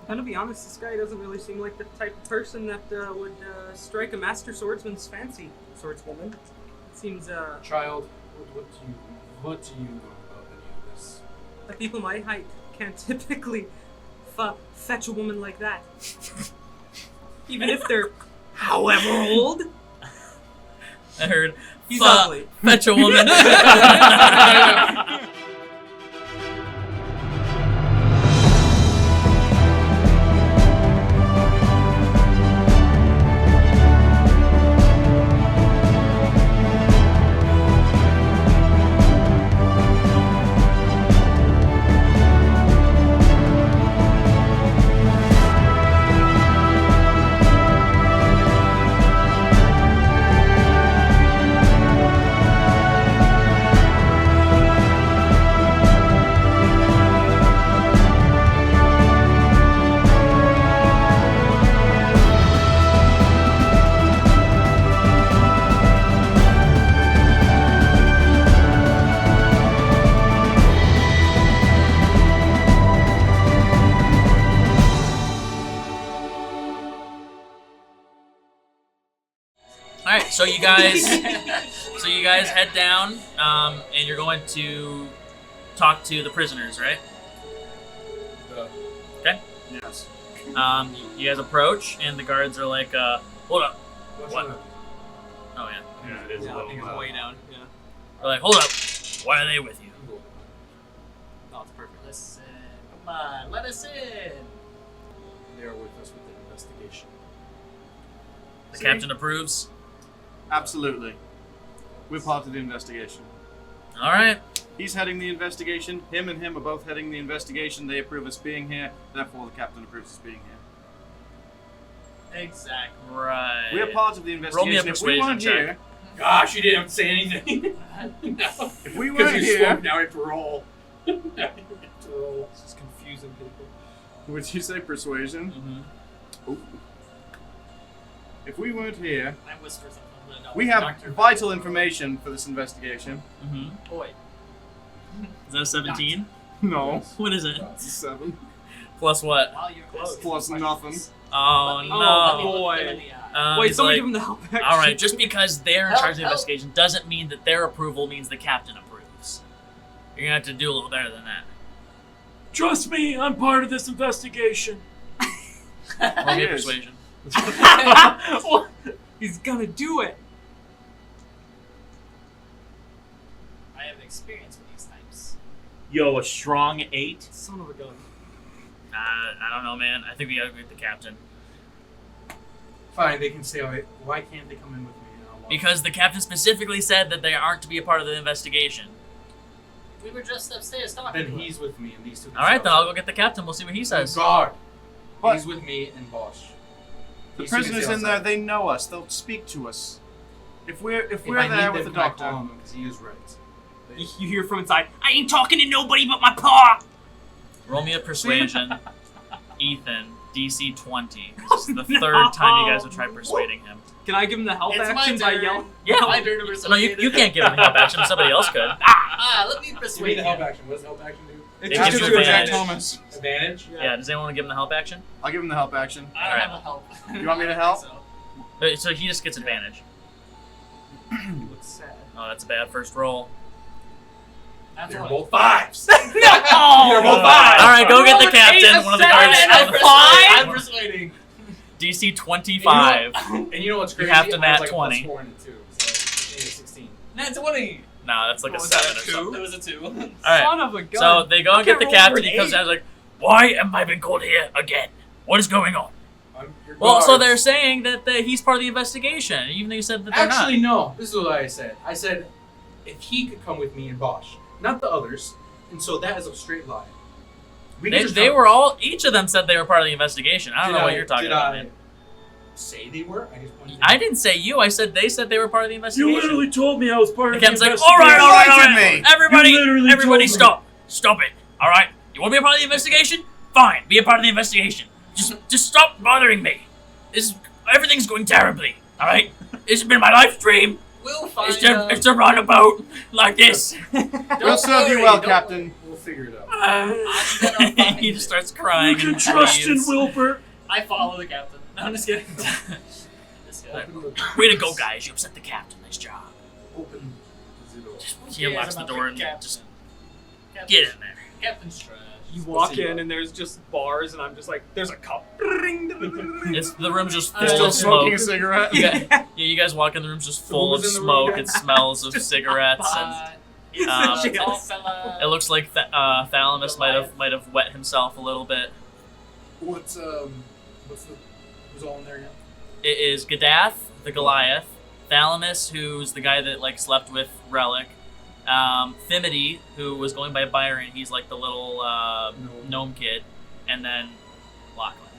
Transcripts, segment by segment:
And to be honest, this guy doesn't really seem like the type of person that would strike a master swordsman's fancy. Swordswoman. Seems, Child, what do you know about any of this? that people my height can't typically fetch a woman like that. Even if they're however old. I heard, He's ugly. fetch a woman. Alright, so you guys head down, and you're going to talk to the prisoners, right? Okay. Yes. You guys approach, and the guards are like, hold up. What? Oh, yeah. Yeah, it is a I little think it's way down. Yeah. They're like, hold up. Why are they with you? Oh, it's perfect. Listen, come on, let us in. They are with us with the investigation. The captain approves. Absolutely. We're part of the investigation. Alright. He's heading the investigation. Him and him are both heading the investigation. They approve us being here. Therefore, the captain approves us being here. Exactly. Right. We're part of the Roll me a investigation. If we persuasion weren't check. here, Gosh, you didn't say anything. if we Because weren't you here, spoke, now we have to roll. Now we have to roll. It's just confusing people. would you say persuasion? Mm-hmm. Ooh. If we weren't here, I whisper something. No, we have Dr. vital information for this investigation. Mm-hmm. Boy. Is that a 17? No, What is it? it's a 7. Plus what? While you're close. Plus nothing. Oh, Let me- no. let me look boy. them in the eye. Wait, he's somebody like, give him the help action. Alright, just because they're in Help, charge of the help. investigation doesn't mean that their approval means the captain approves. You're gonna have to do a little better than that. Trust me, I'm part of this investigation. Roll me a Yes. persuasion. He's gonna do it. I have experience with these types. Yo, a strong 8. Son of a gun. I don't know, man. I think we gotta agree with the captain. Fine, they can stay away. Why can't they come in with me? And I'll walk? Because the captain specifically said that they aren't to be a part of the investigation. We were just upstairs talking Then to he's with me, and these two. Alright, then I'll go get the captain. We'll see what he says. Guard. But- He's with me and Bosch. The These two can prisoners stay in there, outside. they know us. They'll speak to us. If we're If there I need with the them, can I doctor, call him? Because he is right. You hear from inside, I ain't talking to nobody but my paw! Roll me a persuasion. Ethan, DC 20. This is the third time you guys have tried persuading him. Can I give him the help It's my action by turn. yelling? Yeah. My turn to No, persuade. you can't give him the help action. Somebody else could. Let me Give me persuade the help you. action. What does the help action do? It Ask gives him you to Jack advantage. Thomas. Advantage? Yeah, does anyone want to give him the help action? I'll give him the help action. I don't Alright. have a help. You want me to help? So. So he just gets advantage. He looks sad. Oh, that's a bad first roll. That's They're one. both 5s. No! You're both 5s. Alright, go get the Roll an captain. 8, One of the a guards. 7, I'm a persuading. 5? I'm persuading. DC 25. And you know what's You crazy? have to I nat was like a 20. +4 in it too, so I think it's 16. Nat 20. No, that's like a Oh, is that 7 a or 2? something. It was a 2. Alright. Son of a gun. So they go and get the can't roll captain. for He an comes 8. down and is like, why am I being called here again? What is going on? Your Well, so guards. they're saying that he's part of the investigation, even though you said that they're Actually, no. This is what I said. I said if he could come with me and Bosch, not the others, and so that is a straight lie. We not. can just They talk- were all, each of them said they were part of the investigation. I don't Did know what you're talking did about, I man. say they were? I just pointed I didn't say you. I said they said they were part of the investigation. told me I was part The captain's like, all right, Lied to me. everybody, You literally everybody, told me." stop it, all right? You want to be a part of the investigation? Fine, be a part of the investigation. Just stop bothering me. Everything's going terribly, all right? This has been my life dream. We'll find It's to run about like this. We'll serve you well, Captain. We'll figure it out. I'm gonna find He just starts crying. You and can trust in breathes. Wilbur. I follow the captain. No, I'm just kidding. Just kidding. Open the, Way to go, guys! You upset the captain. Nice job. open the door. He unlocks the door and just Captain. get in there. Captain's trash. You walk in and there's just bars, and I'm just like, there's a cup. It's the room's just You're full still of Smoking smoke. a cigarette. Yeah, you guys walk in, the room's just full of Who's in the room? smoke. It smells of cigarettes, and It's Um, a tall fella. it looks like Thalamus might have wet himself a little bit. What's the who's all in there again? It is Gadath, the Goliath, Thalamus, who's the guy that like slept with Relic, Thimity, who was going by Byron, he's like the little gnome kid, and then Lachlan.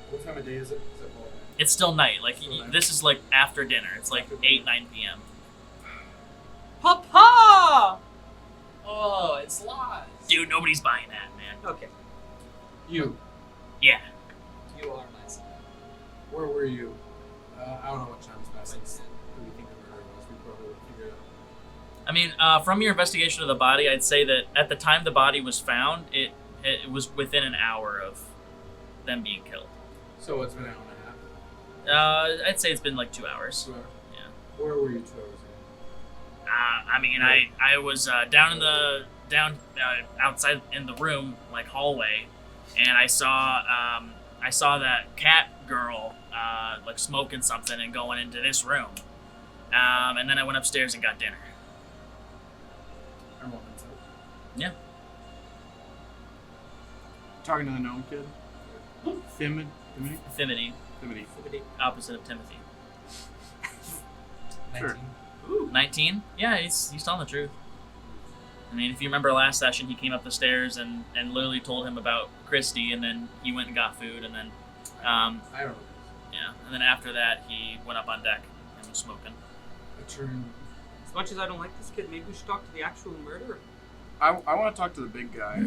What time of day is it? Is it morning? It's still night. Like Still night. this is like after dinner. It's like After 8-9 p.m. Papa! Oh, it's lies. Dude, nobody's buying that, man. Okay. You. Yeah. You are my son. Where were you? I don't know what time's passed since we think the murder was. We probably would figure it out. I mean, from your investigation of the body, I'd say that at the time the body was found, it was within an hour of them being killed. So it's been an hour and a half. I'd say it's been like 2 hours. So, Yeah. where were you 2 hours ago? I mean, I was down outside in the room, like hallway, and I saw that cat girl like smoking something and going into this room, and then I went upstairs and got dinner. Everyone inside. Yeah. Talking to the gnome kid. Thimity. Thimity, opposite of Timothy. Sure. 19. 19? Yeah, he's telling the truth. I mean, if you remember last session, he came up the stairs and Lily told him about Christy, and then he went and got food, and then, I don't know. yeah, and then after that, he went up on deck and was smoking. I turned. As much as I don't like this kid, maybe we should talk to the actual murderer. I want to talk to the big guy.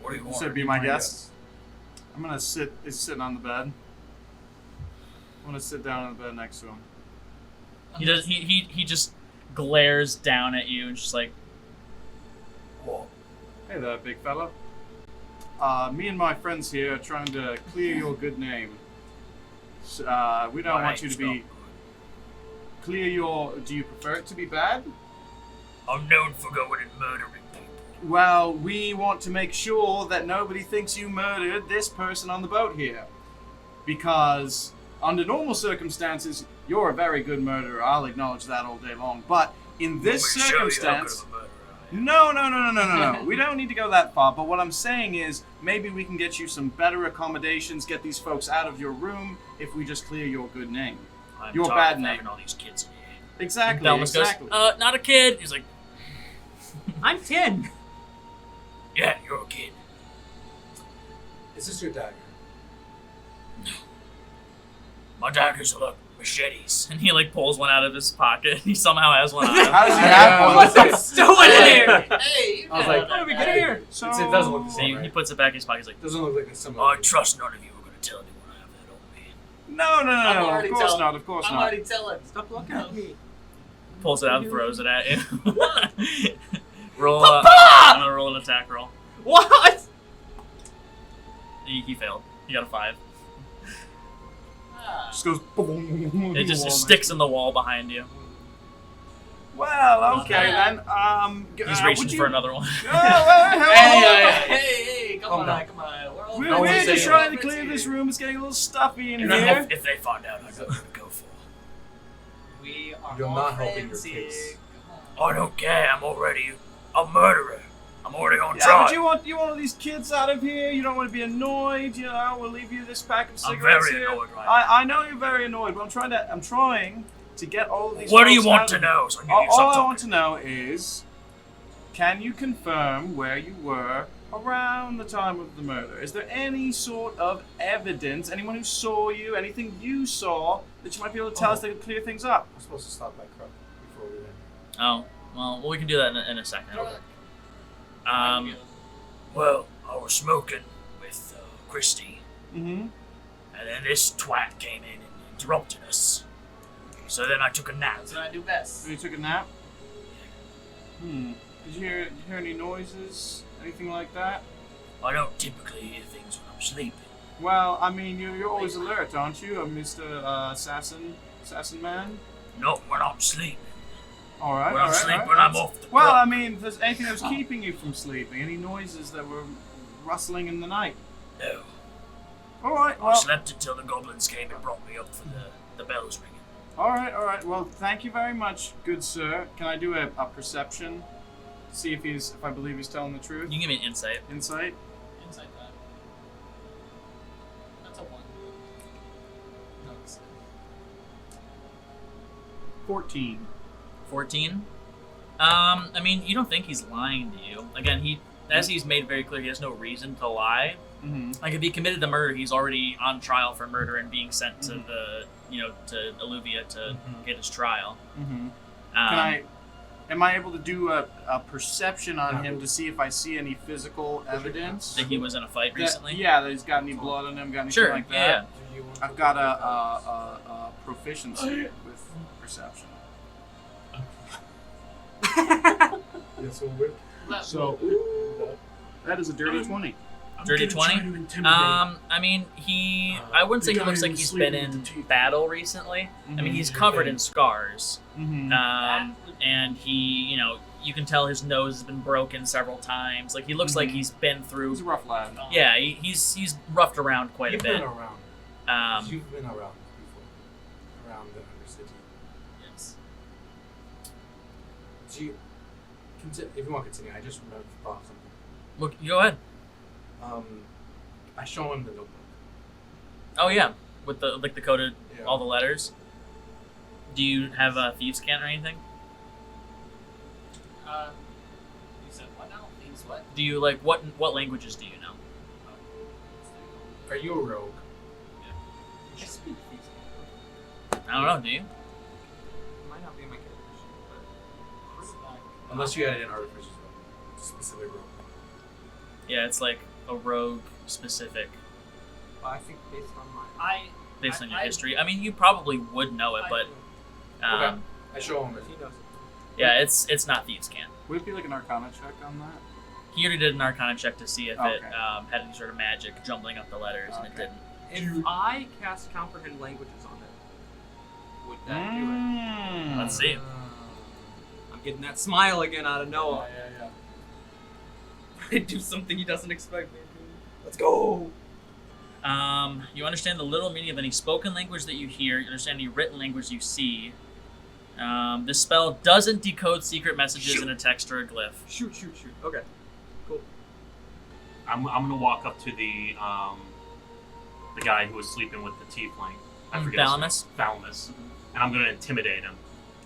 What do you You want? said be my guest. I'm gonna sit. He's sitting on the bed. I want to sit down on the bed next to him. He does. He just glares down at you and just like, Whoa. Hey there, big fella. Me and my friends here are trying to clear your good name. We don't want you to be clear your. Do you prefer it to be bad? I'm known for going and murdering people. Well, we want to make sure that nobody thinks you murdered this person on the boat here. Because under normal circumstances, you're a very good murderer. I'll acknowledge that all day long. But in this circumstance... No. We don't need to go that far. But what I'm saying is, maybe we can get you some better accommodations, get these folks out of your room, if we just clear your good name. I'm Your tired bad of name. having all these kids in here. Exactly, Thelmus exactly. goes, not a kid. He's like, I'm 10. yeah, you're a kid. Is this your dagger? My daggers are like machetes. And he like pulls one out of his pocket. He somehow has one on him. How does he have one? What's that stolen in here? Hey, you I was got like, How did we get hey, here? So, it doesn't look the So same. he Right? puts it back in his pocket. He's like, Doesn't look like the similar. I trust none of you are going to tell anyone I have that on me. No, I'm of already course telling- not, of course I'm not. already telling. Stop looking at me. Pulls it out and throws it at you. Roll. Papa! I'm gonna roll an attack roll. What? He failed. He got a 5. Ah. Just goes boom. It just sticks in the wall behind you. Well, okay Yeah. then. He's reaching for another one. Hey, come Calm on, down. come on. We're all We're, No one's we're just saying trying to friends clear here. this room. It's getting a little stuffy in And here. if they find out, I know what to go for. We are You're all not helping friends your here. case. Come on. I don't care. I'm already a murderer. I'm already on Yeah, trial. but you want all these kids out of here. You don't want to be annoyed. You know, we'll leave you this pack of I'm cigarettes very here. annoyed right I know you're very annoyed, but I'm trying to get all of these. What do you folks want out to of- know? So I All, need to stop all I talking. want to know is, can you confirm where you were around the time of the murder? Is there any sort of evidence, anyone who saw you, anything you saw that you might be able to tell us that could clear things up? I'm supposed to stop by Crook before we went. Oh, well, we can do that in a second. Okay. Well, I was smoking with Christy, Mm-hmm. and then this twat came in and interrupted us. So then I took a nap. That's what I do best. So you took a nap? Did you hear any noises? Anything like that? I don't typically hear things when I'm sleeping. Well, I mean, you're always alert, aren't you, Mr. Assassin Man? Not when I'm sleeping. All right, When all I'm right, sleeping, all right. I'm off the Well, clock. I mean, if there's anything that was keeping you from sleeping, any noises that were rustling in the night. No. All right, I well, slept until the goblins came and brought me up for the bells ringing. all right. Well, thank you very much, good sir. Can I do a perception? See if I believe he's telling the truth. You can give me an insight. Insight. Inside that. That's a 1. No, it's 14. 14. I mean, you don't think he's lying to you. Again, as he's made very clear, he has no reason to lie. Mm-hmm. Like, if he committed the murder, he's already on trial for murder and being sent to to Alluvia to get his trial. Mm-hmm. Am I able to do a perception on him to see if I see any physical evidence? That he was in a fight recently? That he's got any blood on him, got anything Sure, like yeah. that? I've got a proficiency with perception. Yes, so we're. So that is a dirty 20. Dirty 20? I mean, I wouldn't say he looks like he's been in battle recently. I mean, he's covered in scars. Mm-hmm. And he, you can tell his nose has been broken several times. Like, he looks like he's been through. He's a rough lad. Yeah, he's roughed around quite You've a bit. been around. You've been around before. Around the Undercity. Yes. If you want to continue, I just remembered thought something. Look, go ahead. I show him the notebook. Oh yeah, with the coded Yeah. all the letters. Do you have a thieves' cant or anything? You said what now? Things what? Do you what languages do you know? Are you a rogue? I speak things. I don't know. Do you? Might not be my character sheet, but Unless you added in artificers, specific rogue. Yeah, it's like a rogue specific I think based on my based on your history. I mean, you probably would know it, but Okay. I show him it. he knows. yeah, it's not thieves' cant. Would it be like an Arcana check on that? He already did an Arcana check to see if it Okay. had any sort of magic jumbling up the letters, and it Okay. didn't. If I cast comprehend languages on it, would that do Mm. Let's see. it? I'm getting that smile again out of Noah. Yeah. I do something he doesn't expect me to do. Let's go. You understand the literal meaning of any spoken language that you hear. You understand any written language you see. This spell doesn't decode secret messages in a text or a glyph. Shoot. Okay. Cool. I'm gonna walk up to the guy who was sleeping with the tiefling. I forget his name. Thalamus. And I'm gonna intimidate him.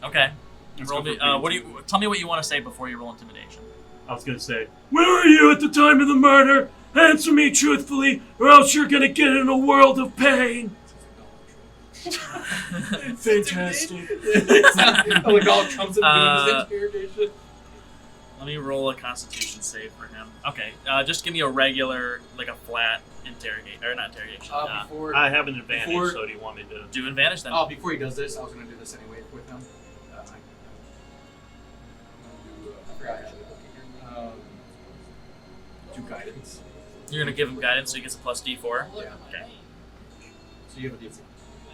Okay. Let's Roll go the, for what do you? Tell me what you want to say before you roll intimidation. I was gonna say, "Where were you at the time of the murder? Answer me truthfully, or else you're gonna get in a world of pain." Fantastic. Like all Trump's in his interrogation. Let me roll a Constitution save for him. Okay. Just give me a regular, like a flat interrogate or not interrogation. Before I have an advantage, Before- so do you want me to? Do advantage then. before he does this, I was gonna do this anyway with him. I forgot I had it. Do guidance. You're gonna give him guidance, so he gets a plus D4. Look Yeah. at my Okay. name. So you have a D4.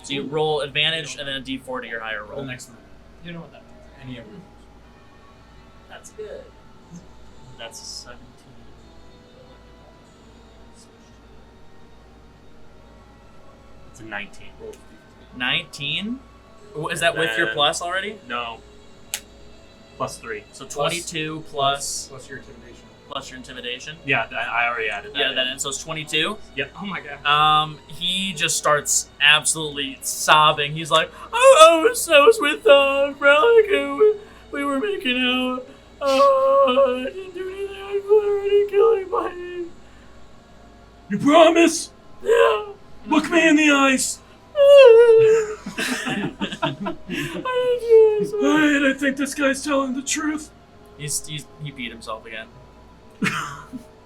So you roll advantage and then a D4 to your higher Roll roll. next one. You know what that means. Any of them. That's good. That's a 17. It's a 19. Roll 19. Is that with your Then- plus already? No. Plus 3. So 22 plus plus your intimidation. plus your intimidation. Yeah, I already added that. Yeah, in. then so it's 22. Oh my god. He just starts absolutely sobbing. He's like, I was with Veronica. We were making out. I didn't do anything. I was already killing anybody. You promise? Yeah. Look me in the eyes. Alright, I think this guy's telling the truth. He peed himself again.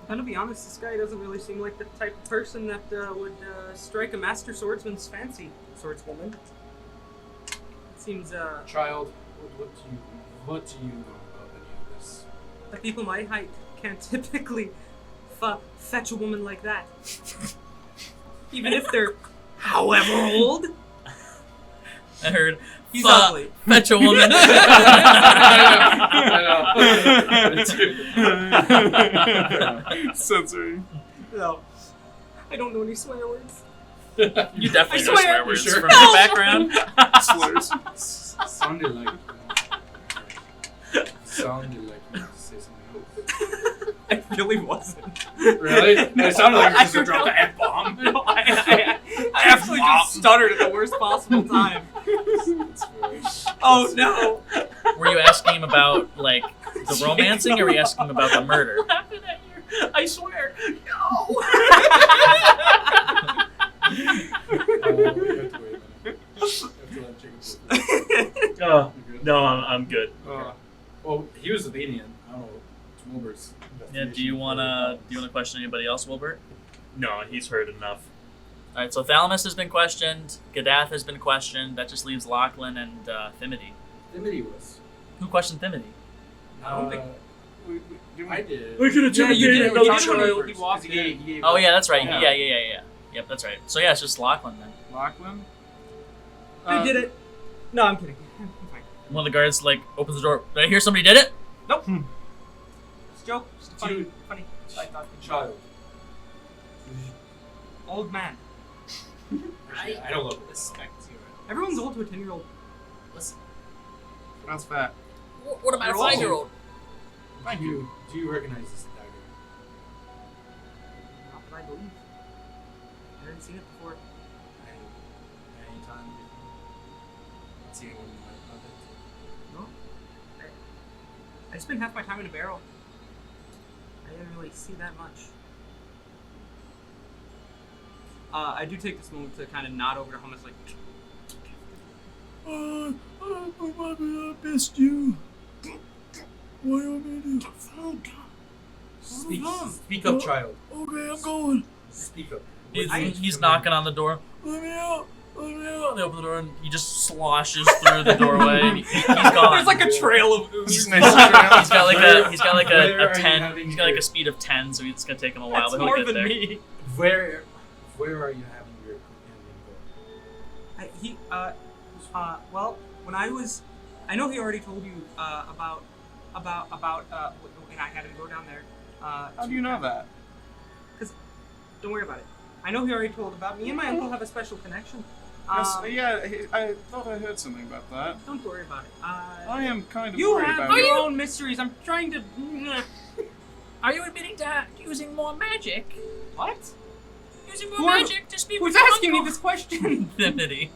And to be honest, this guy doesn't really seem like the type of person that would strike a master swordsman's fancy, swordswoman. Seems Child, what do you know of any of this? that people my height can't typically fetch a woman like that. Even if they're however old. I heard. He's ugly. Fetch a woman. I know. Censoring. No. I don't know any swear words. You definitely I know swear. swear words Sure. from your background. Slurs. Sounded like sounded like you wanted to say something else. I really wasn't. Really? It sounded like you just dropped an F-bomb. No, I actually just stuttered at the worst possible time. Oh no! Were you asking him about like the romancing, or were you asking him about the murder? I swear. No. No, I'm good. Well, he was Albanian. I don't know. It's Wilbur's. Yeah. Do you wanna question anybody else, Wilbert? No, he's heard enough. All right. So Thalamus has been questioned. Gadath has been questioned. That just leaves Lachlan and Thimity. Dimity was. Who questioned Thimity? I don't think. I did. We could have Yeah, you did. another You did child when first, he walked 'cause he in. gave Oh yeah, that's right. Yeah. Yeah. Yep, that's right. So yeah, it's just Lachlan then. Lachlan? I did it. No, I'm kidding. I'm fine. One of the guards like opens the door. Did I hear somebody did it? Nope. It's a joke. It's funny. Dude. Funny. I thought Child. old man. I don't love this. Respect you. Everyone's old to a 10-year-old. Listen, That's fat. What about You're a old. 5-year-old? Thank you. Do you recognize this dagger? Not that I believe. I haven't seen it before. Any time before? See anyone in my pocket? No. I spend half my time in a barrel. I didn't really see that much. I do take this moment to kind of nod over to Hummus, like, I missed you. What do you want me to do? Speak up, child. Okay, I'm going. Speak up. He's knocking on the door. Let me out. Let me out. They open the door and he just sloshes through the doorway. And he's gone. there's like a trail of ooze. he's got like Where a are you 10. having He's got like your- a speed of 10, so it's gonna take him a while. That's But he'll more get than there. me. Where are you having your companion Well, when I know he already told you about when I had him go down there. How do you know that? Don't worry about it. I know he already told about me and my uncle have a special connection. I thought I heard something about that. Don't worry about it. I am kind of You worried have about your it. own mysteries. I'm trying to. Are you admitting to using more magic? What? Using Who are- to speak Who's asking me this question? Thimity.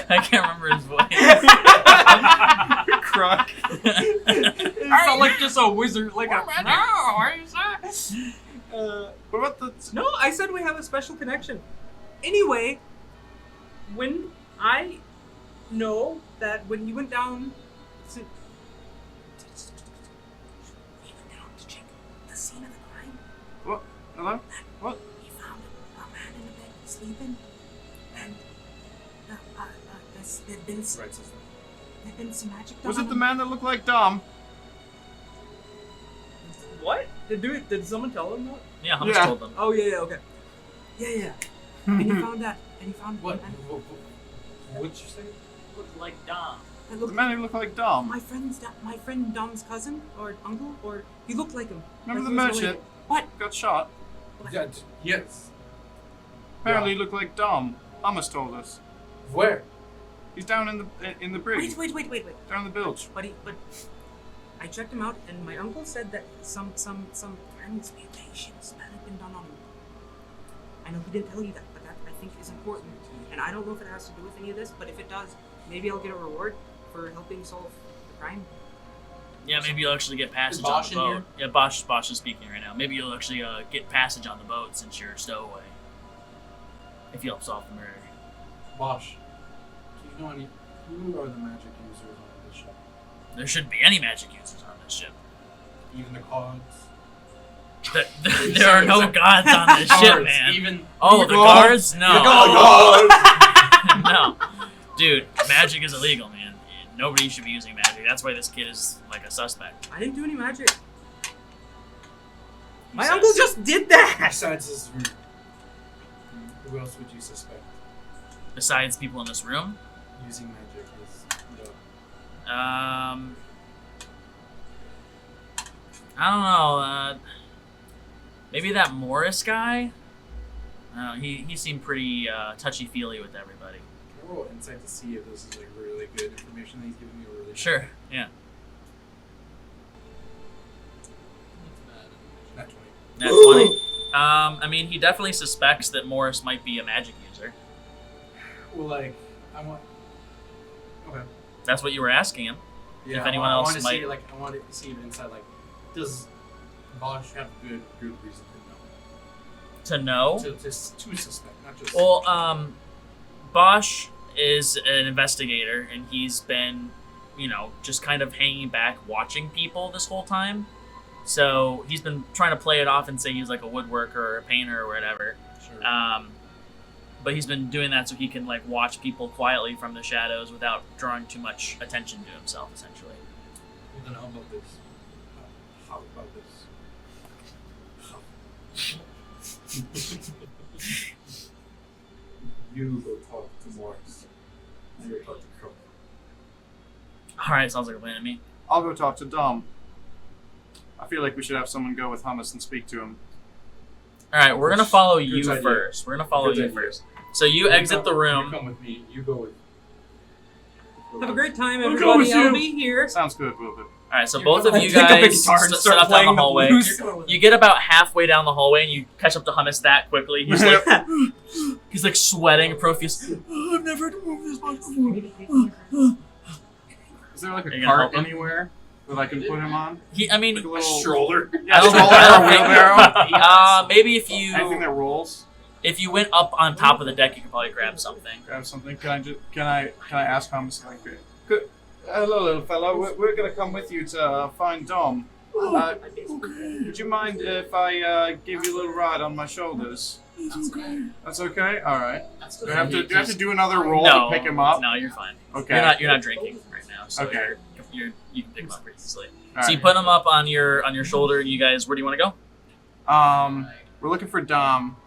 I can't remember his voice. Croc. It felt like just a wizard, like a. What about the... No, I said we have a special connection. Anyway, when I know that when he went down to check the scene of the crime, What? Hello? What? he found a man in the bed sleeping, and there'd been some magic done. Was it the man that looked like Dom? What? Did someone tell him that? Yeah, Hummus Yeah. told them. Oh yeah, okay. Yeah. And he found that. And he found What? a man What'd you say? look like Dom. that The looked man who looked like Dom. my friend Dom's cousin or uncle, or he looked like him. Remember Like the he was merchant? related. What? Got shot. Yeah, yes. Apparently he looked like Dom. Hummus told us. Where? He's down in the brig. Wait. Down the bilge. But I checked him out, and my uncle said that some transmutations that had been done on him. I know he didn't tell you that, but that I think is important. And I don't know if it has to do with any of this, but if it does, maybe I'll get a reward for helping solve the crime. Yeah, maybe you'll actually get passage on Bosch the in boat. here? Yeah, Bosch is speaking right now. Maybe you'll actually get passage on the boat since you're a stowaway. If you help solve the murder. Bosch. Do you know who are the magic users on this ship? There shouldn't be any magic users on this ship. Even the gods? There are no gods on this ship, Guards, man. Even Oh, the guards? No. No. Dude, magic is illegal, man. Nobody should be using magic. That's why this kid is like a suspect. I didn't do any magic. My says. uncle just did that! Besides this room, who else would you suspect Besides people in this room. using magic is I don't know. Maybe that Morris guy. I don't know, he seemed pretty touchy-feely with everybody. Can I roll insight to see if this is like really good information that he's giving me or really Sure. Yeah. Not 20. That's 20. I mean, he definitely suspects that Morris might be a magic user. Well, like, I want. Okay. That's what you were asking him. Yeah. If anyone I else want to might- see, like, I want to see inside. Like, does Bosch have good reason To know. to suspect, not just. Well, Bosch is an investigator, and he's been, just kind of hanging back, watching people this whole time. So he's been trying to play it off and say he's like a woodworker or a painter or whatever. Sure. But he's been doing that so he can like watch people quietly from the shadows without drawing too much attention to himself, essentially. Well, then how about this? How about this? You go talk to Morris. You go talk to Crow. All right, sounds like a plan to me. I'll go talk to Dom. I feel like we should have someone go with Hummus and speak to him. All right, we're gonna follow you Good idea. first. We're gonna follow Good you idea. first. So you exit the You room. come with me. You go with. Have a great time, We'll go everybody. with I'll you. be here. Sounds good, will do. All right, so You're both of gonna you pick up a guys guitar and set start up down playing the the hallway. blues. You get about halfway down the hallway and you catch up to Hummus that quickly. He's like, he's like sweating profuse. "Oh, I've never had to move this much before. Is there like Are a you gonna cart help him? anywhere that I can put him on? I mean, Like a A little stroller. Yeah, I don't stroller think- I or don't think- wheelbarrow. maybe if Anything that you rolls. went up on top of the deck, you could probably grab something. Grab something. Can I ask Hummus like, good, hello, little fellow. We're gonna come with you to find Dom. Would you mind if I give you a little ride on my shoulders? That's okay. All right. Do I have to do another roll No, to pick him up? No, you're fine. Okay. You're not drinking right now, so Okay. you can pick him up pretty easily. All So you right. put him up on your shoulder. You guys, where do you want to go? We're looking for Dom.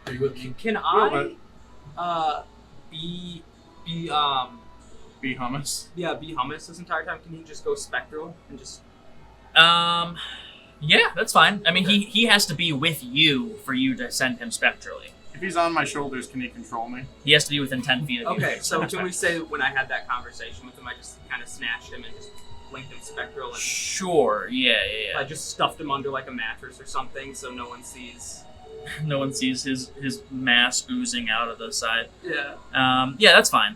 Are you with me? Can Well, I be Be Hummus. be Hummus this entire time? Can he just go spectral and just Yeah, that's fine. I mean, he has to be with you for you to send him spectrally. If he's on my shoulders, can he control me? He has to be within 10 feet of you. Okay, so can we say that when I had that conversation with him, I just kind of snatched him and just blinked him spectral and Sure. Yeah. I just stuffed him under like a mattress or something so no one sees. No one sees his mass oozing out of the side. Yeah. Yeah, that's fine.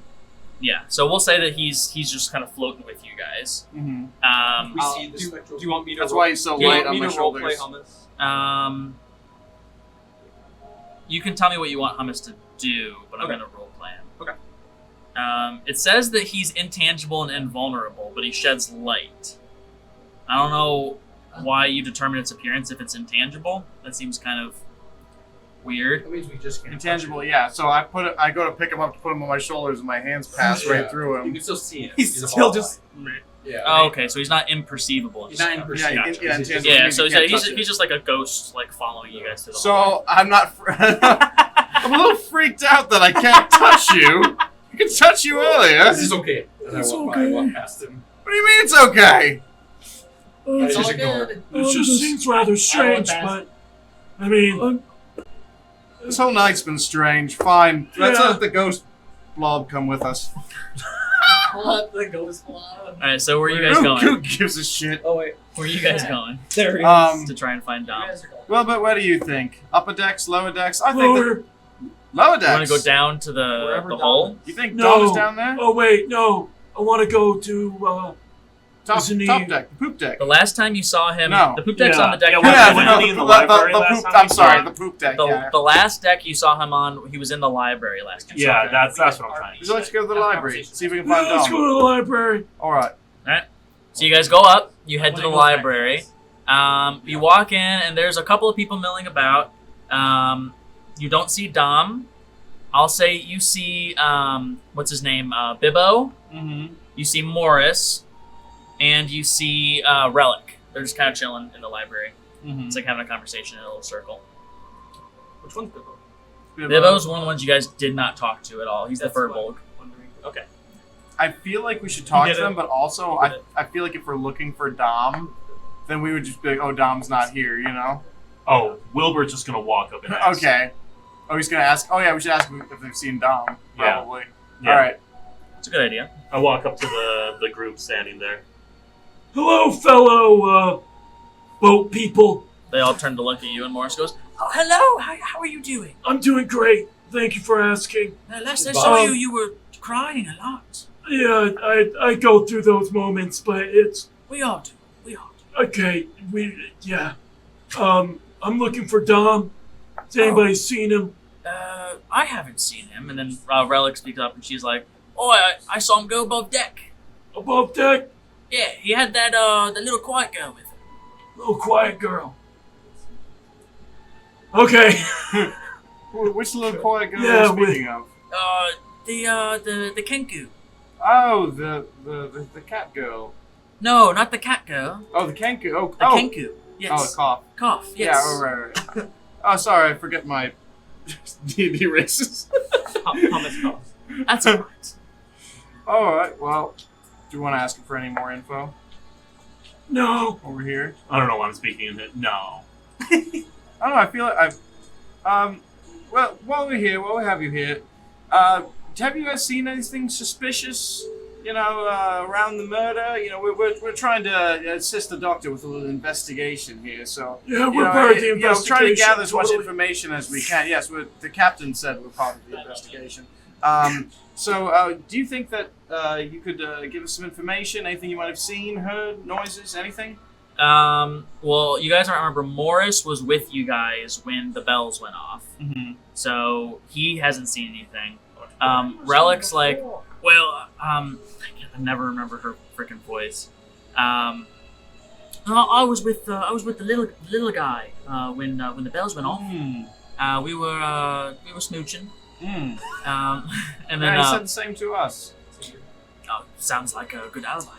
Yeah. So we'll say that he's just kind of floating with you guys. Mm-hmm. We see the do spectral. you want me to? That's why he's so do you light want on me my to role play shoulders. Hummus? You can tell me what you want Hummus to do, but I'm Okay. gonna role play him. Okay. It says that he's intangible and invulnerable, but he sheds light. I don't know why you determine its appearance if it's intangible. That seems kind of weird. That means we just can't. Intangible, yeah. So I go to pick him up to put him on my shoulders, and my hands pass right through You him. can still see him. He's a still ball just. Yeah. Oh, okay, so he's not imperceivable. He's not Just- imperceivable. Yeah, Gotcha. yeah, He's just- intangible. Yeah, means so you can't he's touch it. just like a ghost, like following you guys through the hallway. So I'm not. I'm a little freaked out that I can't touch you. I could touch you earlier. This is okay. As I walk past him. What do you mean it's okay? I just ignore it. It just seems rather strange, but I mean, This whole night's been strange. Fine. Let's Yeah. let the ghost blob come with us. Let the ghost blow. Alright, so where are you guys Who going? gives a shit? Oh wait, Where are you guys going? there he is. To try and find Dom. Well, but what do you think? Upper decks, lower decks? I think that lower. lower You decks. want to go down to the Wherever Dom hole? You think No. Dom is down there? Oh wait, no. I want to go to. Top Isn't he- deck, the poop deck. The last time you saw him, No. the poop deck's Yeah. on the deck. Yeah, you're Yeah, on. wasn't he in the library last poop. time I'm we saw sorry, him? the poop deck. The, yeah. the last deck you saw him on, he was in the library last time. Yeah, that's what I'm trying to Would you like to say. go to the library? See if we can Yeah, find let's go Dom. to the library. All right. So you guys go up, you head to the library. You walk in, and there's a couple of people milling about. You don't see Dom. I'll say you see, what's his name? Bibbo. Mm-hmm. You see Morris. And you see Relic. They're just kind of chilling in the library. Mhm. It's like having a conversation in a little circle. Which one's Bibbo? Bibbo's one of the ones you guys did not talk to at all. He's the That's what Furbolg. I'm wondering. Okay. I feel like we should talk You to did them, it. but also You I, did it. I feel like if we're looking for Dom, then we would just be like, oh, Dom's not here, you know? Oh, Wilbur's just gonna walk up and ask. Okay. Oh, he's gonna ask. Oh, yeah, we should ask him if they've seen Dom. Yeah. Probably. Yeah. All right. It's a good idea. I walk up to the group standing there. Hello, fellow boat people. They all turn to look at you, and Morris goes, "Oh, hello. How are you doing? I'm doing great. Thank you for asking. Last I Bob. saw you, you were crying a lot. Yeah, I go through those moments, but it's We all do. We all do. okay. Yeah. I'm looking for Dom. Has anybody seen him? I haven't seen him." And then Relic speaks up, and she's like, "Oh, I saw him go above deck. Above deck? Yeah, he had that the little quiet girl with him." Little quiet girl. Okay. Which little quiet girl Yeah, are you speaking of? The Kenku. Oh, the cat girl. No, not the cat girl. Oh, the Kenku. Oh, The oh. Kenku. Yes. Oh, the cough. Cough. Yeah, Yes. oh, right. Oh, sorry, I forget my D&D races. Thomas Cough. That's alright. All right, well, do you want to ask him for any more info No. over here? I don't know why I'm speaking in it. No. I don't know, I feel like well, while we have you here, have you guys seen anything suspicious, around the murder? We're trying to assist the doctor with a little investigation here, so... Yeah, we're part of the We're investigation. trying to gather as much totally. information as we can. Yes, the captain said we're part of the investigation. Do you think that you could give us some information? Anything you might have seen, heard, noises, anything? Well, you guys don't remember Morris was with you guys when the bells went off. Mm-hmm. So he hasn't seen anything. Relic's like, well, I never remember her freaking voice. I was with the little guy when the bells went off. We were smooching. And then Yeah, he said the same to us. sounds like a good alibi.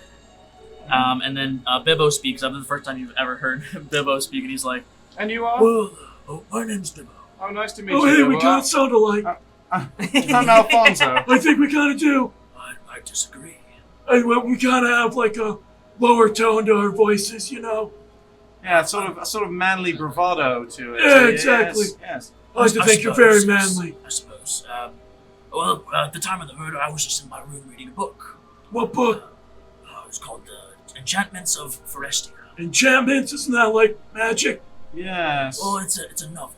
And then Bibbo speaks up. This is the first time you've ever heard Bibbo speak, and he's like, And you are? "Well, my name's Bibbo." Oh, nice to meet Oh, you. hey, we kind of sound alike. I'm Alfonso. I think we kind of do. I disagree. We kind of have like a lower tone to our voices, Yeah, it's sort of manly bravado to it. Yeah, exactly. Yes. I like to think you're very manly. I suppose. Well, at the time of the murder, I was just in my room reading a book. What book? It was called The Enchantments of Forestia. Enchantments? Isn't that like magic? Yes. Well, it's a novel.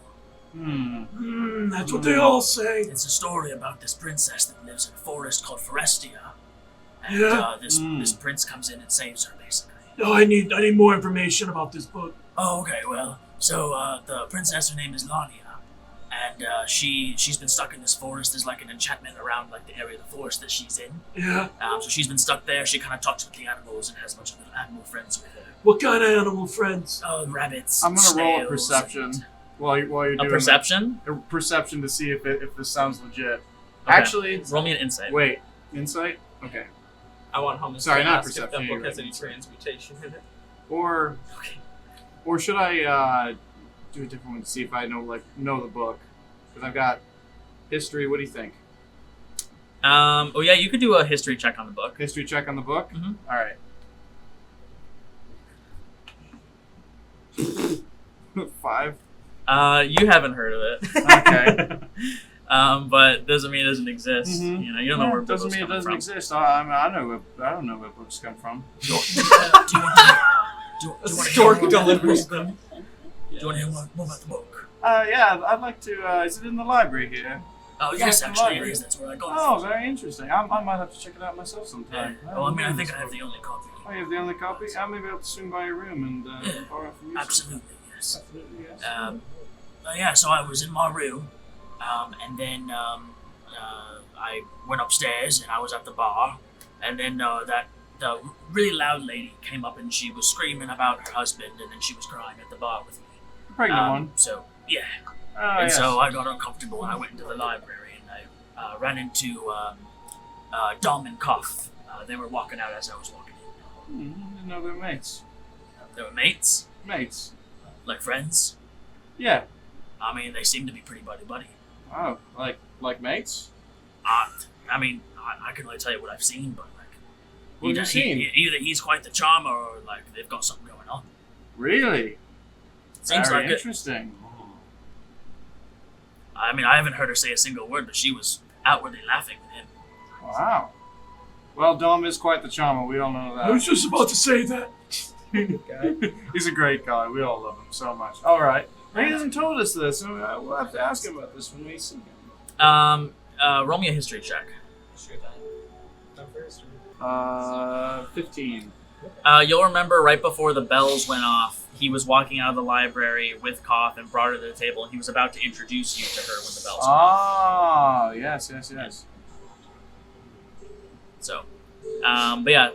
That's what they all say. It's a story about this princess that lives in a forest called Forestia. And Yeah? this prince comes in and saves her, basically. Oh, I need more information about this book. Oh, okay, well, so the princess, her name is Lania. And she's been stuck in this forest. There's like an enchantment around like the area of the forest that she's in. Yeah? So she's been stuck there. She kind of talks with the animals and has a bunch of little animal friends with her. What kind of animal friends? Rabbits. I'm gonna roll a snails, perception while you're doing A perception? a perception to see if this sounds legit. Okay. Actually, Roll me an insight. wait, insight. Okay. I want Hummus Sorry, to not ask if that perception, book you're has right. any transmutation in it. Or Okay. or should I do a different one to see if I know the book? Because I've got history. What do you think? Oh yeah, you could do a history check on the book. History check on the book. Mhm. All right. 5. You haven't heard of it. Okay. But doesn't mean it doesn't exist. Mhm. You don't know where doesn't Bilbo's mean it coming doesn't from. exist. I don't know where books come from. Do you want to Stork delivers them. Do you want to hear more about the book? Yeah, I'd like to. Is it in the library here? Oh Is yes, it the actually it library? is. That's where I got it. Oh, very interesting. I might have to check it out myself Yeah. sometime. Well, I mean, I think I have the only copy. Oh, you have the only copy? I may be able to swing by your room and borrow from you. Absolutely, yes. Absolutely, yes. Yeah, so I was in my room, and then I went upstairs and I was at the bar, and then the really loud lady came up and she was screaming about her husband, and then she was crying at the bar with me. The pregnant one. So yeah, Oh, and yes. so I got uncomfortable and I went into the library and I ran into Dom and Cuff. They were walking out as I was walking in. Didn't know they were mates. They were mates. Mates. Like friends? Yeah. I mean, they seem to be pretty buddy-buddy. Oh, like mates? I mean, I can only tell you what I've seen, but like... What have you seen? Either he's quite the charmer, or like they've got something going on. Really? Seems Very like it. interesting. I mean, I haven't heard her say a single word, but she was outwardly laughing with him. Wow. Well, Dom is quite the charmer. We all know I was that. just about to say that. He's a great guy. We all love him so much. All right. He hasn't told us this, so we'll have to ask him about this when we see him. Roll me a history check. Sure time. Time first. Or... 15. You'll remember right before the bells went off, he was walking out of the library with Koth and brought her to the table, and he was about to introduce you to her when the bells went off. Ah, yes. So, but yeah,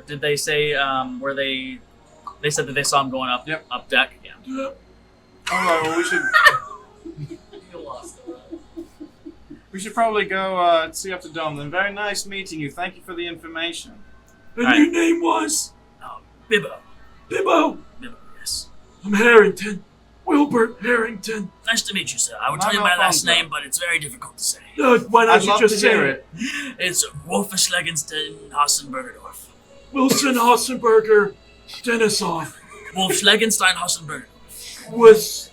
did they say, were they said that they saw him going up, Yep. up deck? Yeah. Yeah. All right. Well, You lost it. we should probably go see up to Dom. Then, very nice meeting you. Thank you for the information. And Right. your name was? Bibbo. Bibbo. Bibbo, yes. I'm Harrington. Wilbert Harrington. Nice to meet you, sir. I would Not tell you my last Alfonso. name, but it's very difficult to say. Why don't I'd you love just to say hear it? It's Wolfschlegenstein Hassenbergerdorf. Wilson Hassenberger Denisoff Wolfschlegenstein Hassenbergerdorf. was...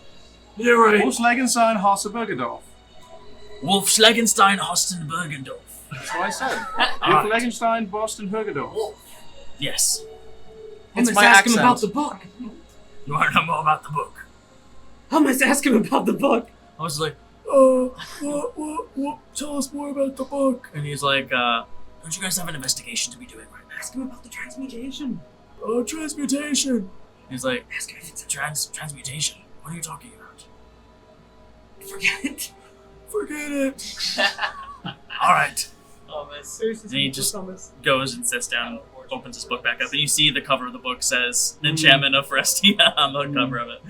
You're right. Wolfslegenstein Hasselbergerdorf. Wolfschlegenstein Hassenbergerdorf. That's what I said. Alright. Wolfslegenstein Boston Hugerdorf. Yes. Let's my ask him accent. about the book. You want to know more about the book? I must ask him about the book. I was like, what? Tell us more about the book. And he's like, don't you guys have an investigation to be doing right now? Ask him about the transmutation. Oh, transmutation. He's like, Ask him if it's a transmutation? What are you talking about? forget it. Forget it. All right. Thomas. And he just goes and sits down, opens his book back up, and you see the cover of the book says Enchantment of Restia on the cover of it.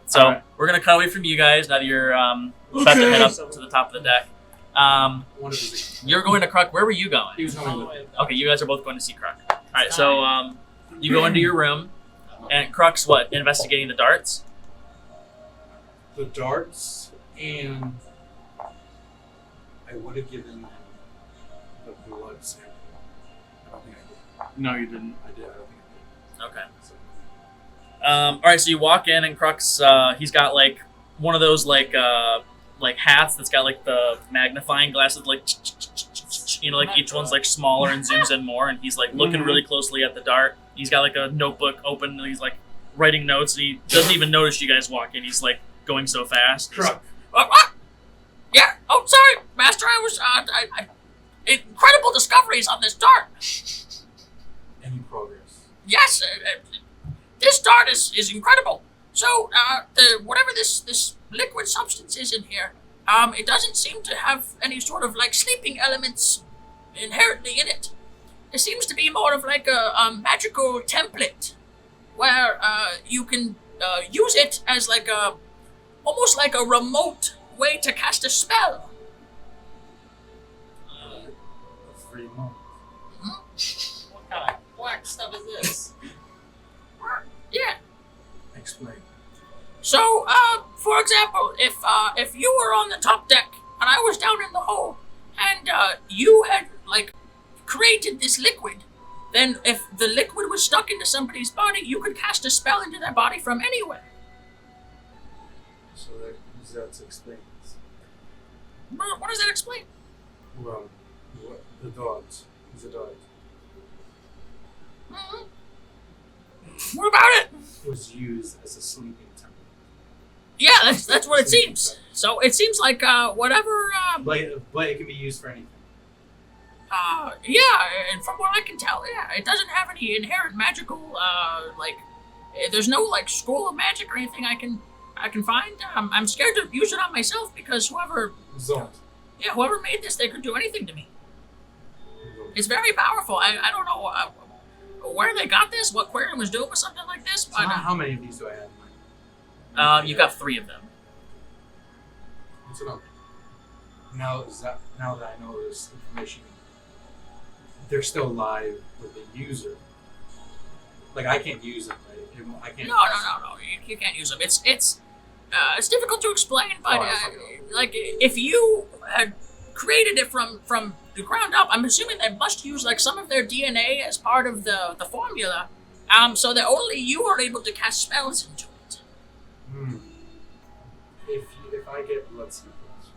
So Alright. we're gonna cut away from you guys now that you're about to head up to the top of the deck. One of his. You're going to Kruk. Where were you He going? was going with. Okay, you guys are both going to see Kruk. All right, so you go into your room, and Kruk's what? Investigating the darts. The darts, and I would have given him the blood sample. I don't think I did. No, you didn't. I did. I don't think I did. Okay. So, All right, so you walk in, and Kruk's he's got like one of those like hats that's got like the magnifying glasses, like like each one's like smaller and zooms in more, and he's like looking really closely at the dart. He's got like a notebook open, and he's like writing notes, and he doesn't even notice you guys walk in. He's like going so fast. Kruk. What? Yeah. Oh, sorry, Master. I was incredible discoveries on this dart. Any progress? Yes, this dart is incredible. So, whatever this liquid substance is in here, it doesn't seem to have any sort of like sleeping elements inherently in it. It seems to be more of like a magical template where you can use it as like almost like a remote way to cast a spell. 3 months. What kind of black stuff is this? Yeah. Explain. So, for example, if you were on the top deck and I was down in the hole, and you had like created this liquid, then if the liquid was stuck into somebody's body, you could cast a spell into their body from anywhere. So that explains. What does that explain? Well, the dogs. He's a dog. Mhm. What about it? It was used as a sleeping temple. Yeah, that's what it seems. So it seems like whatever. But it can be used for anything. Yeah, and from what I can tell, yeah, it doesn't have any inherent magical there's no like scroll of magic or anything I can find. I'm scared to use it on myself because whoever made this, they could do anything to me. It's very powerful. I don't know where they got this, what Quarian was doing with something like this, So but how many of these do I have in mind? you got 3 of them. What's it on? Now that I know this information, they're still alive with the user. Like I can't use them, right? I can't. No. You can't use them. It's difficult to explain, but like if you had created it from the ground up, I'm assuming they must use like some of their DNA as part of the formula, so that only you are able to cast spells into it. If I get blood samples,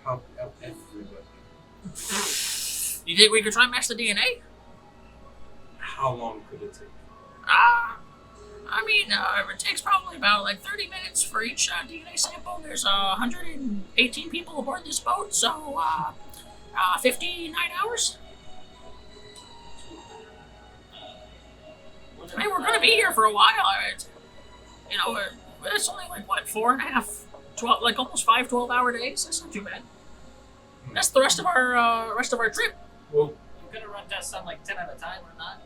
how everybody? You think we could try and match the DNA? How long could it take? I mean, it takes probably about like 30 minutes for each DNA sample. There's 118 people aboard this boat, so 59 hours. I mean, we're gonna be here for a while. You know, it's only like what 4.5, 12, like almost 5 12-hour days. That's not too bad. That's the rest of our trip. Well, You could have run tests on like 10 at a time or not.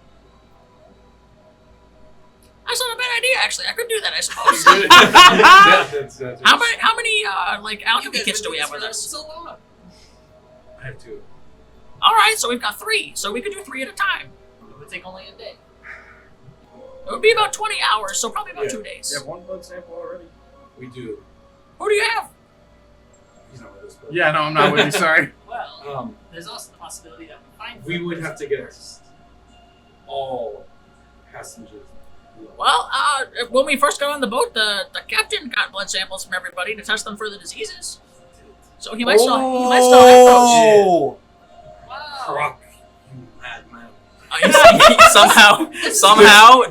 That's not a bad idea, actually. I could do that, I suppose. that's How many like alchemy kits do we have with us? So long. I have 2. All right, so we've got 3. So we could do 3 at a time. It would take only a day. It would be about 20 hours, so probably about 2 days. You have one blood sample already? We do. Who do you have? He's not with us. But, Yeah, no, I'm not with you, sorry. Well, there's also the possibility that we find. we would have to get all passengers. Well, when we first got on the boat, the captain got blood samples from everybody to test them for the diseases. So he might still have those. Oh! Wow. Croc, you madman. You see, somehow,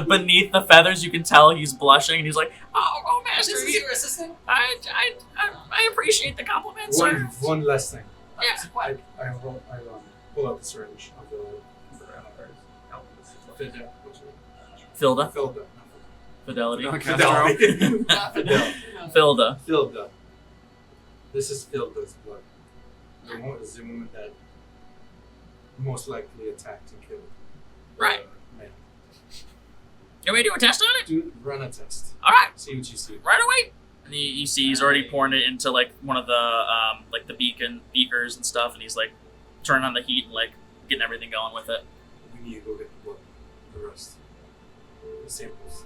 beneath the feathers, you can tell he's blushing, and he's like, "Oh, master, This is your assistant? I appreciate the compliment, sir." One last thing. Yeah. I pull out the syringe of the Filda. Filda. Fidelity. Okay. Filda. Filda. This is Filda's blood. The woman that most likely attacked and killed. Right. Man. You want me to do a test on it? Run a test. All right. See what you see. Right away. And you see he's already pouring it into like one of the like the beakers and stuff, and he's like turning on the heat and like getting everything going with it. We need to go get the blood. The rest. The samples.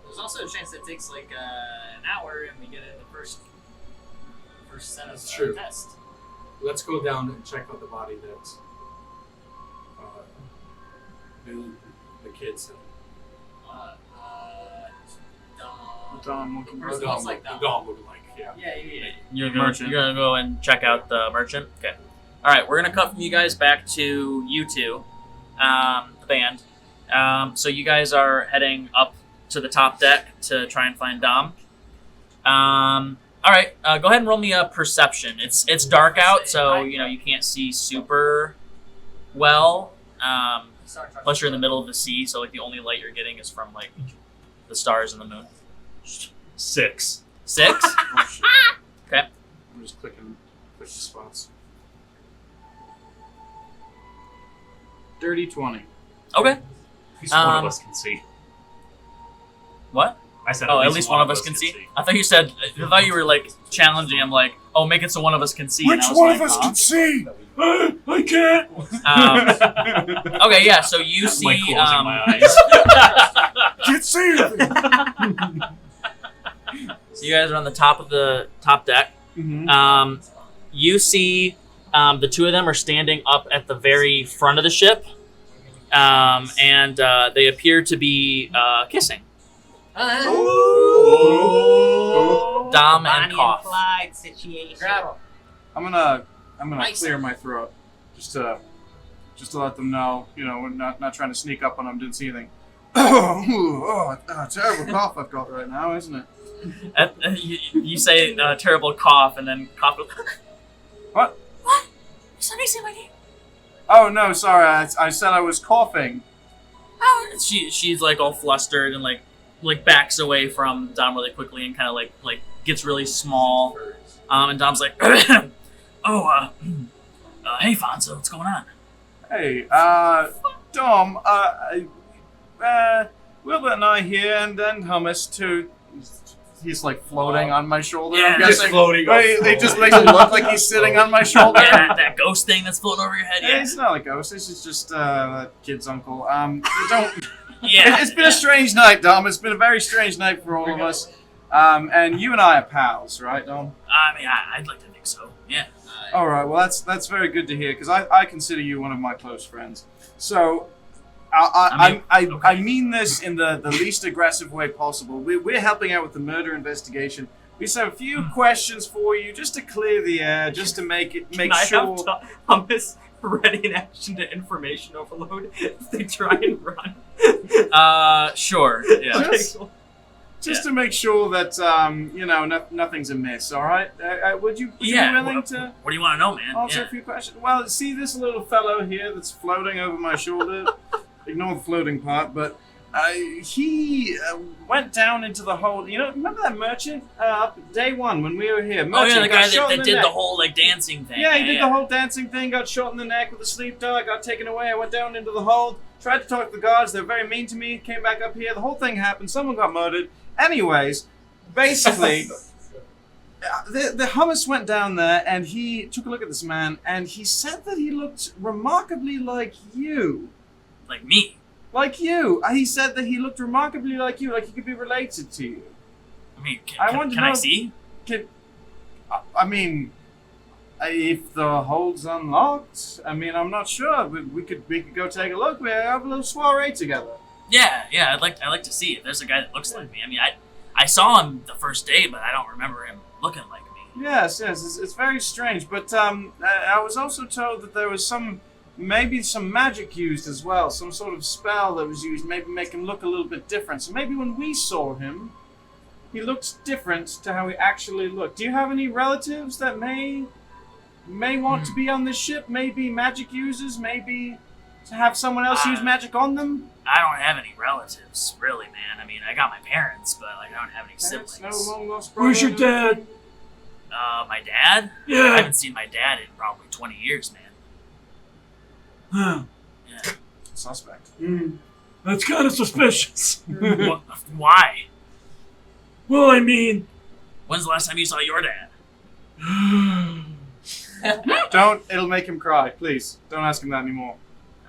There's also a chance it takes like an hour and we get in the first set That's of true. tests. Let's go down and check out the body that the kids had. Dom looking First good. one's like The Dom. dog looking like, yeah. Yeah. You're Merchant. gonna go and check out the merchant. Okay. All right, we're gonna cut from you guys back to you two, the band. So you guys are heading up to the top deck to try and find Dom. All right, go ahead and roll me a perception. It's dark out, so you can't see super well. Plus you're in the middle of the sea, so like the only light you're getting is from like the stars and the moon. 6. 6. Oh, shit. Okay. I'm just clicking spots. Dirty 20. Okay. At least one Um, of us can see. What? I said Oh, at least one of us can see. I thought you said. I thought you were like challenging him, like, "Oh, make it so one of us can see." Which and I was one like, of us huh? can see? I can't. Okay, yeah. So you I'm, like, see. closing my eyes. Can't see anything. So you guys are on the top of the top deck. Mm-hmm. You see the two of them are standing up at the very front of the ship, and they appear to be kissing. Dom and Cough. Clyde situation. Grab him. I'm gonna Nice. clear my throat, just to let them know, we're not trying to sneak up on them. Didn't see anything. Terrible cough I've got right now, isn't it? You say terrible cough, and then Cough goes, What? What? Is somebody say my name? Oh no, sorry. I said I was coughing. Oh, she's like all flustered and like backs away from Dom really quickly and kind of like gets really small. And Dom's like, hey Fonzo, what's going on? Hey, Dom. Wilbert and I here, and then Hummus to he's like floating on my shoulder. Yeah, I'm Just guessing. floating. It just makes it look like he's sitting on my shoulder. Yeah, that ghost thing that's floating over your head. Yeah, Yeah, it's not a ghost. This is just that kid's uncle. Don't. yeah. It's been a strange night, Dom. It's been a very strange night for all of us. And you and I are pals, right, Dom? I mean, I'd like to think so. Yeah. All right. Well, that's very good to hear because I consider you one of my close friends. So. I mean this in the least aggressive way possible. We're helping out with the murder investigation. We just have a few questions for you, just to clear the air, just to make sure. I have Hummus ready in action to information overload if they try and run? Sure. Yeah. Just to make sure that nothing's amiss. All right? Would you be willing to What do you want to know, man? answer a few questions? Well, see this little fellow here that's floating over my shoulder. Ignore the floating part, but he went down into the hole. You know, remember that merchant up day one when we were here? Oh Merchant yeah, the got guy shot in that the did neck. the whole like dancing thing. Yeah, he did the whole dancing thing, got shot in the neck with a sleep dart, got taken away. I went down into the hold, tried to talk to the guards. They were very mean to me. Came back up here. The whole thing happened. Someone got murdered. Anyways, basically, the hummus went down there and he took a look at this man and he said that he looked remarkably like you. Like me. Like you. He said that he looked remarkably like you, like he could be related to you. I mean, I want to can I know- see? I mean, if the hold's unlocked, I mean, I'm not sure. We could go take a look. We have a little soiree together. Yeah, I'd like to see if there's a guy that looks like me. I mean, I saw him the first day, but I don't remember him looking like me. Yes, it's very strange. But I was also told that there was maybe some magic used as well, some sort of spell that was used, maybe make him look a little bit different. So maybe when we saw him, he looked different to how he actually looked. Do you have any relatives that may want to be on this ship? Maybe magic users, maybe to have someone else use magic on them? I don't have any relatives, really, man. I mean, I got my parents, but like, I don't have any siblings. No long lost Where's your brother? dad? My dad? I Yeah. haven't seen my dad in probably 20 years, man. Huh. Yeah. Suspect. That's kind of suspicious. Why? Well, I mean, When's the last time you saw your dad? Don't. It'll make him cry. Please, don't ask him that anymore.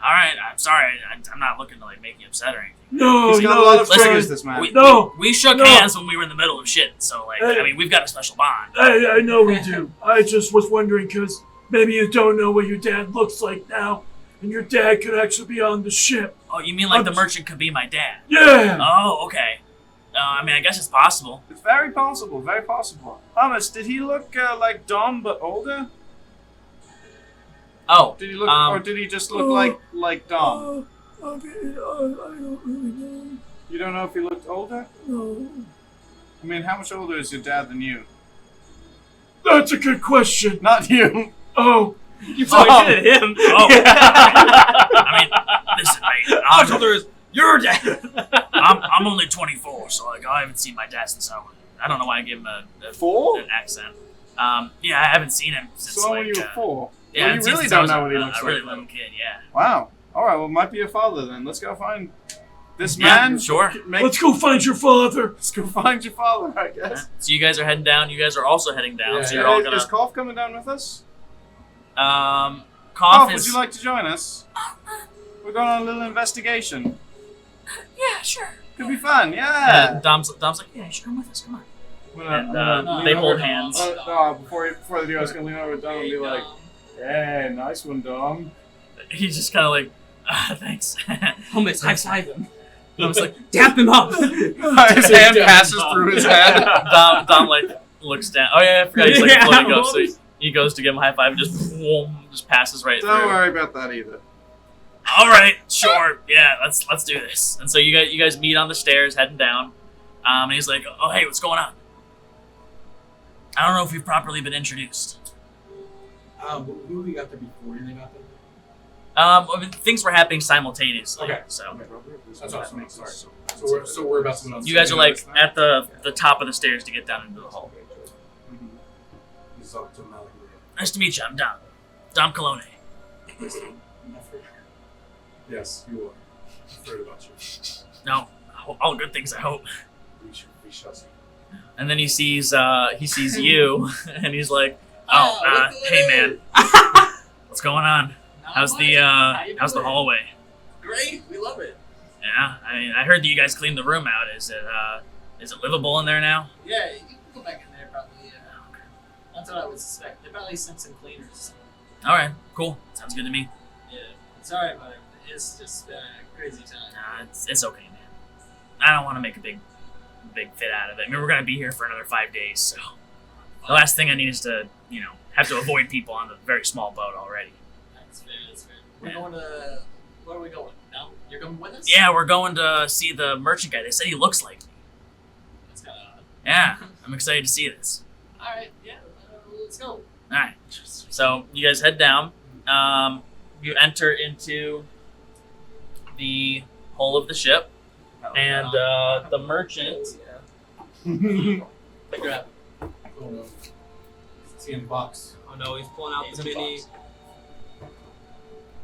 All right, I'm sorry. I'm not looking to like make you upset or anything. no, He's got no, a lot of it's listen, triggers, fine. this man. No. We shook No. hands when we were in the middle of shit, so like, Hey. I mean, we've got a special bond. I know we do. I just was wondering because maybe you don't know what your dad looks like now, and your dad could actually be on the ship. Oh, you mean like the merchant could be my dad? Yeah. Oh, okay. I mean, I guess it's possible. It's very possible. Very possible. Hummus, did he look like Dom but older? Oh, Did he look, Um, or did he just look like Dom? I don't really know. You don't know if he looked older? No. I mean, how much older is your dad than you? That's a good question. Not you. Oh, You pointed at him. Oh. I mean, listen, mate. How much older is your dad? I'm only 24, so like I haven't seen my dad since I don't know why I gave him a 4? an accent. Yeah, I haven't seen him since So like when you were 4? yeah, Well, I you haven't seen really since I don't was know what he looks a like really then. little kid. Yeah. Wow. All right. Well, it might be your father then. Let's go find this Yeah, man. sure. let's go find your father. Let's go find your father, I guess. So you guys are heading down. You guys are also heading down. Yeah, so yeah. you're all gonna. Is Cough coming down with us? Cough Cough, is. would you like to join us? We're going on a little investigation. Yeah, sure. Could be fun, yeah. And Dom's like, yeah, you should come with us. Come on. I'm gonna lean they over- hold hands. Before they do, I was gonna lean over to Dom and be like, "Hey, nice one, Dom." He's just kind of like, thanks. Hummus, high five him. I was like, dap him up. His hand passes through his head. Dom like looks down. Oh yeah, I forgot he's like Yeah, a floating ghost. So whoops. he goes to give him a high five and just passes right Don't through. worry about that either. All right, sure, yeah, let's do this. And so you guys meet on the stairs heading down. And he's like, oh hey, what's going on? I don't know if you've properly been introduced. Who we got there before you got there? I mean, things were happening simultaneously. Okay. So That's awesome. Sorry. So we're about to. you guys are like at the top of the stairs to get down into the hall. He's up to Malik. Nice to meet you. I'm Dom. Dom Colone. Yes, you are. I've heard about you. No, all good things. I hope. We shall see. And then he sees you, and he's like, hey man, what's going on? How's the hallway? Great, we love it. Yeah, I mean, I heard that you guys cleaned the room out. Is it livable in there now? Yeah, you can go back in there probably. That's what I would suspect. They probably sent some cleaners. All right, cool. Sounds good to me. Yeah, sorry about it. It's just been a crazy time. Nah, it's okay, man. I don't want to make a big fit out of it. I mean, we're gonna be here for another 5 days, so the last thing I need is to, have to avoid people on the very small boat already. That's fair. We're going to. Where are we going? No, you're coming with us? Yeah, we're going to see the merchant guy. They said he looks like me. That's kind of odd. Yeah, I'm excited to see this. All right, yeah, let's go. All right, so you guys head down. You enter into the hull of the ship, and the merchant. Grab. Oh no. See in the box. Oh no, he's pulling out the mini.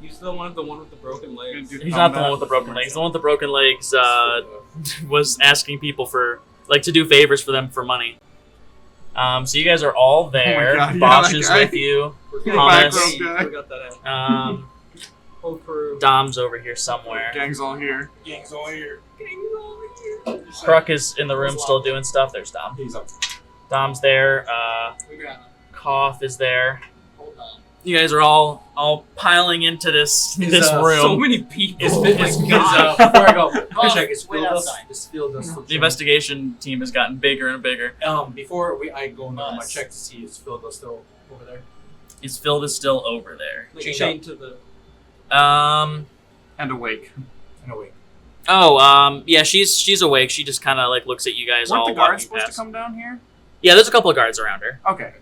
He's the one with the broken legs. He's not the one with the broken legs. The one with the broken legs was asking people to do favors for them for money. So you guys are all there. God, Bosch yeah, is that guy. with you. Back Hummus. row guy. We got that out. Whole crew. Dom's over here somewhere. Gang's all here. Gang's all here. Kruk is in the room still doing stuff. There's Dom. He's up. Dom's there. We grab him. Koff is there. Hold on. You guys are all piling into this room. So many people. Before I go, Oh, check. Is wait field us? outside. Is field us? The investigation team has gotten bigger and bigger. Before I go on my Us. check to see is field us still over there. Is Phil is still over there. Like Change chained to the. And awake. No wait. Yeah, she's awake. She just kind of looks at you guys all Weren't the guards walking supposed past. to come down here? Yeah, there's a couple of guards around her. Okay.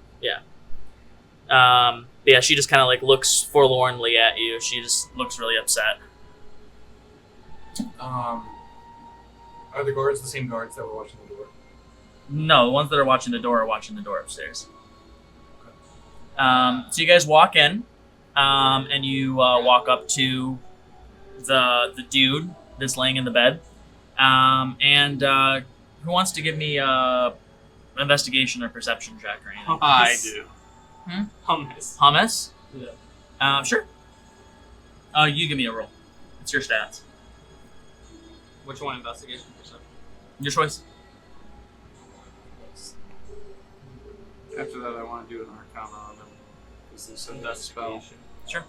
Yeah, she just kind of looks forlornly at you. She just looks really upset. Are the guards the same guards that were watching the door? No, the ones that are watching the door are watching the door upstairs. So you guys walk in, and you walk up to the dude that's laying in the bed. And who wants to give me investigation or perception check or anything? I do. Hummus. Hummus? Yeah. Sure. You give me a roll. It's your stats. Which one? Investigation perception. Your choice. After that, I want to do an Arcana on him. Because they said that spell. Sure.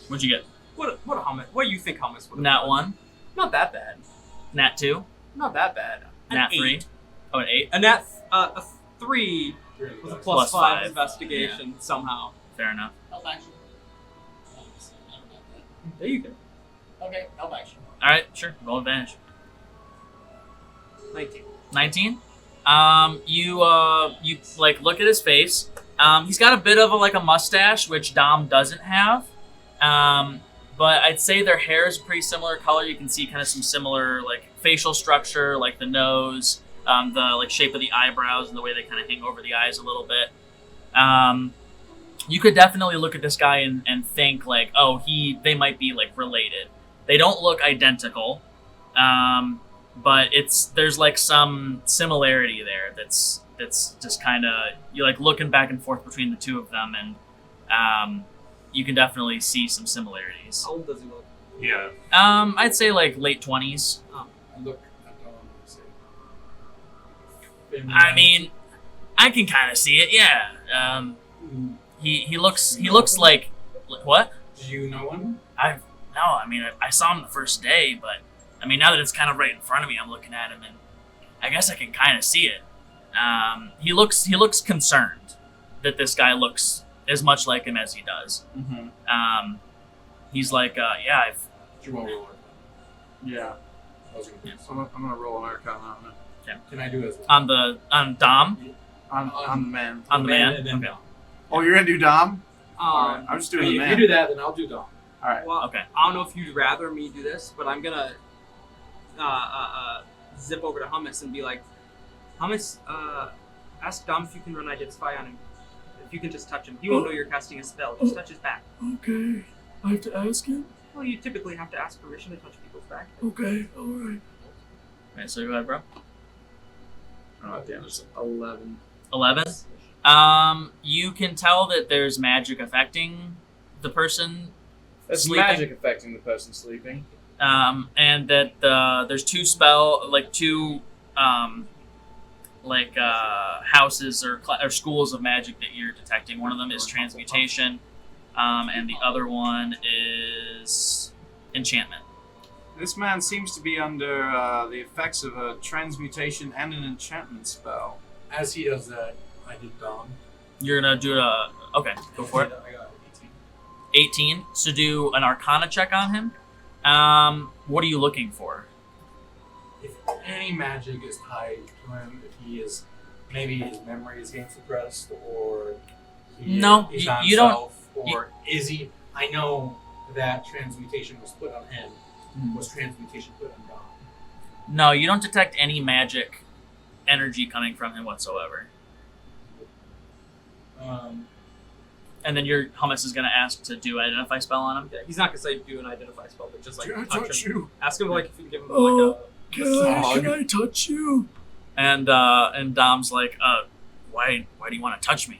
What'd you get? What a hummus? What do you think hummus would have Nat done? 1, Not that bad. Nat 2, Not that bad. An Nat 8. 3. Oh, an 8. A nat a 3 with a Plus plus 5 5. investigation somehow. Fair enough. Help action. I don't know that. There you go. Okay, help action. Alright, sure. Roll advantage. 19. 19. You look at his face. He's got a bit of a mustache, which Dom doesn't have. But I'd say their hair is a pretty similar color. You can see kind of some similar facial structure, like the nose, the shape of the eyebrows, and the way they kind of hang over the eyes a little bit. You could definitely look at this guy and think they might be related. They don't look identical, but there's some similarity there that's just kind of you're looking back and forth between the two of them, and you can definitely see some similarities. How old does he look? Yeah. I'd say late 20s. Look at Dawn and say. I mean, I can kind of see it. Yeah. He looks like what? Do you know him? I saw him the first day, but I mean now that it's kind of right in front of me, I'm looking at him, and I guess I can kind of see it. He looks concerned that this guy looks as much like him as he does. Mm-hmm. He's like, yeah, Do you want to roll it? Yeah. I was gonna do So I'm gonna roll an Arcana on him. Can I do it as well? on Dom, On the man. on the man. And then Okay. Oh, you're gonna do Dom? Alright, Um, I'm just doing If the you man. do that, then I'll do Dawn. Alright. well, Okay. I don't know if you'd rather me do this, but I'm gonna zip over to Hummus and be like, Hummus, ask Dom if you can run Identify on him. If you can just touch him. He won't know you're casting a spell. Just touch his back. Okay. I have to ask him? Well, you typically have to ask permission to touch people's back. Okay, alright. Alright, so go ahead, bro. Oh, damn, it's 11. 11. You can tell that there's magic affecting the person There's sleeping. magic affecting the person sleeping. And that there's two houses or schools of magic that you're detecting. One of them is transmutation, and the other one is enchantment. This man seems to be under the effects of a transmutation and an enchantment spell. As he does that, I did Dom. You're gonna do okay, go for it. I got 18. So do an Arcana check on him. What are you looking for? 18. If any magic is tied to him, if he is, maybe his memory is getting suppressed, or he's not you don't. himself, or is he? I know that transmutation was put on him. Was transmutation put on Dom? No, you don't detect any magic energy coming from him whatsoever. And then your hummus is going to ask to do an identify spell on him. Yeah, he's not gonna say do an identify spell, but just like Can I touch touch him. you? Ask him like if you can give him Oh, like a. Can I touch you? And Dom's like, why do you want to touch me?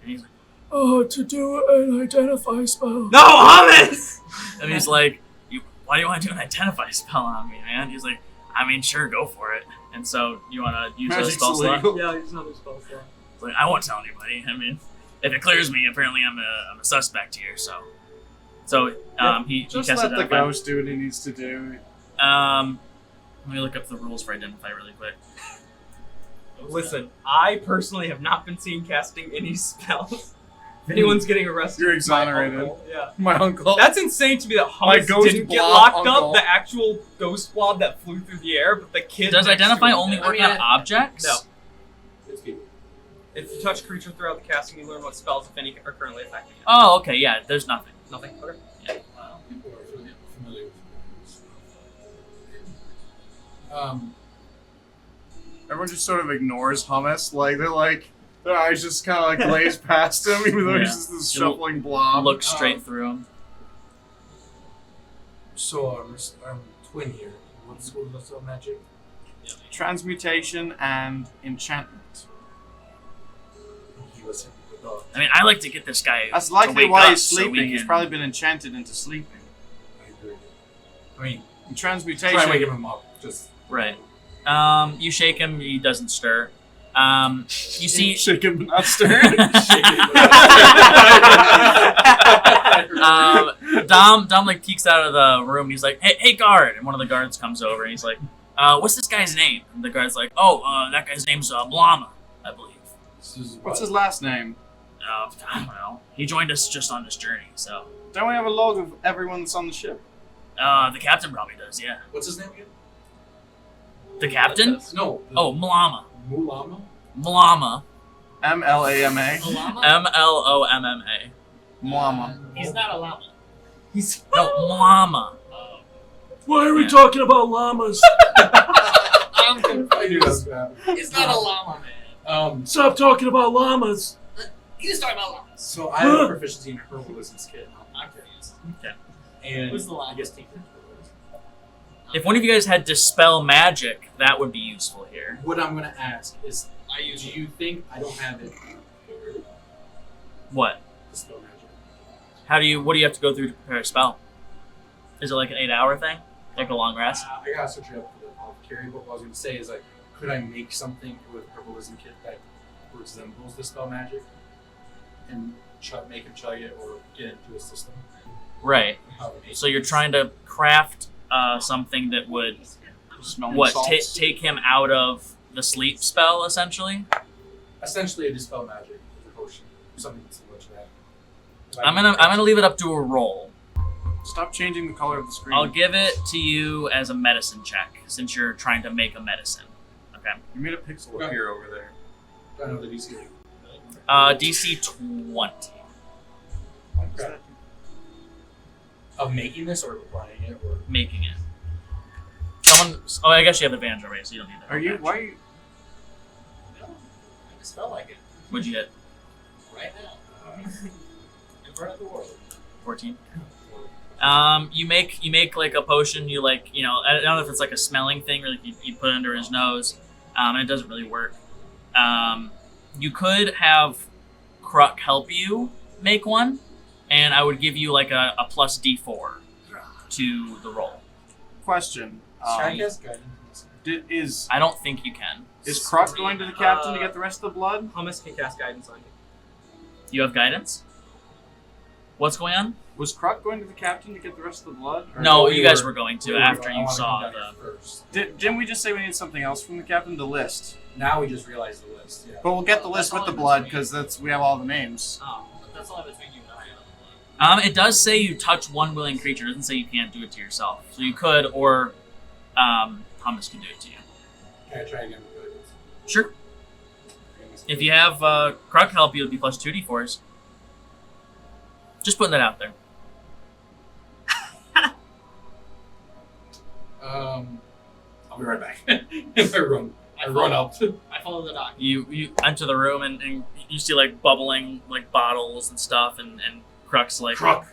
And he's like, To do an identify spell. No, hummus! and he's like, why do you want to do an identify spell on me, man? He's like, I mean, sure, go for it. And so you want to use a Magic's spell slot? illegal. Yeah, he's another spell slot. It's like, I won't tell anybody. I mean, if it clears me, apparently I'm a suspect here. So he Just casts let the identify. ghost do what he needs to do. Let me look up the rules for identify really quick. Listen, I personally have not been seen casting any spells. If anyone's getting arrested, You're it's my exonerated. uncle. Yeah. My uncle. That's insane to me that My Hummus ghost didn't get blob locked uncle. up, the actual ghost blob that flew through the air, but the kid Does next to identify him only did. work on objects? No. It's people. If you touch a creature throughout the casting, you learn what spells, if any, are currently affecting it. Oh, okay, yeah. There's nothing. Nothing? Okay. People are familiar with this. Everyone just sort of ignores Hummus. Like, they're like, their eyes just kind of like glaze past him, even though he's Yeah. just this It'll shuffling blob. Look straight through him. So I'm twin here. What's the magic? Transmutation and enchantment. He was hit with the dog. I mean, I like to get this guy. That's to likely wake why up he's so sleeping. we He's can- probably been enchanted into sleeping. I agree. I mean, And try transmutation. waking him up. Just Right. You shake him. He doesn't stir. You see. Shake him, but not stir. Dom like peeks out of the room. He's like, hey guard, and one of the guards comes over and he's like, what's this guy's name? And the guard's like, that guy's name's Blama, I believe. What's his last name? I don't know. He joined us just on this journey, so Don't we have a log of everyone that's on the ship? the captain probably does. Yeah, What's his name again? the captain. No. Oh, Mlama. Mulama? Mlama. MLAMA. MLOMMA. Mwama. He's not a llama. He's. No, Mlama. Oh. Why are we Yeah. talking about llamas? I'm I knew that was bad. It's not a llama, man. Stop talking about llamas. He's talking about llamas. So I have a proficiency in herbalism's kit. I'm confused. And Who's the llama? I guess take If one of you guys had dispel magic, that would be useful here. What I'm gonna ask is, I use do you think I don't have it? What? Dispel magic. What do you have to go through to prepare a spell? Is it like an 8-hour thing? Like a long rest? I gotta search it up for the carry. But what I was gonna say is like, could I make something with herbalism kit that resembles dispel magic, and make him chug it or get into a system? Right. How to make So you're trying to craft something that would Smelling what salts. take him out of the sleep spell, essentially. essentially a dispel magic with a potion, something similar to that. I'm gonna leave it up to a roll. Stop changing the color of the screen. I'll give it to you as a medicine check since you're trying to make a medicine. Okay. You made a pixel Okay. appear over there. I know the DC. DC 20. Okay. Of making this or applying it or Making it. Someone. Oh, I guess you have advantage already, so you don't need that. Are you? Why? Are you, No, I just felt like it What'd you get? right now. In front of the world. 14. You make like a potion. You like I don't know if it's like a smelling thing or like you put it under his nose, and it doesn't really work. You could have Kruk help you make one, and I would give you like a plus D4 to the roll. Question. Should I guess guidance? Is I don't think you can. Kruk going to the captain to get the rest of the blood? Hummus can cast guidance on you. You have guidance? What's going on? Was Kruk going to the captain to get the rest of the blood? Or No, we you guys were- were going to we were- after I you wanna saw come down the. here first. Didn't we just say we need something else from the captain? The list. Now we just realized the list. Yeah. But we'll get the list That's with the all blood between- because we have all the names. Oh. But that's only between you and I. It does say you touch one willing creature. It doesn't say you can't do it to yourself. So you could, or Hummus can do it to you. Can I try again with guidance? Sure. If you have Kruk help you, it'd be plus 2d4s. Just putting that out there. I'll be right back. I run up. I follow the doc. You enter the room and you see like bubbling like bottles and stuff and Kruk's like Kruk.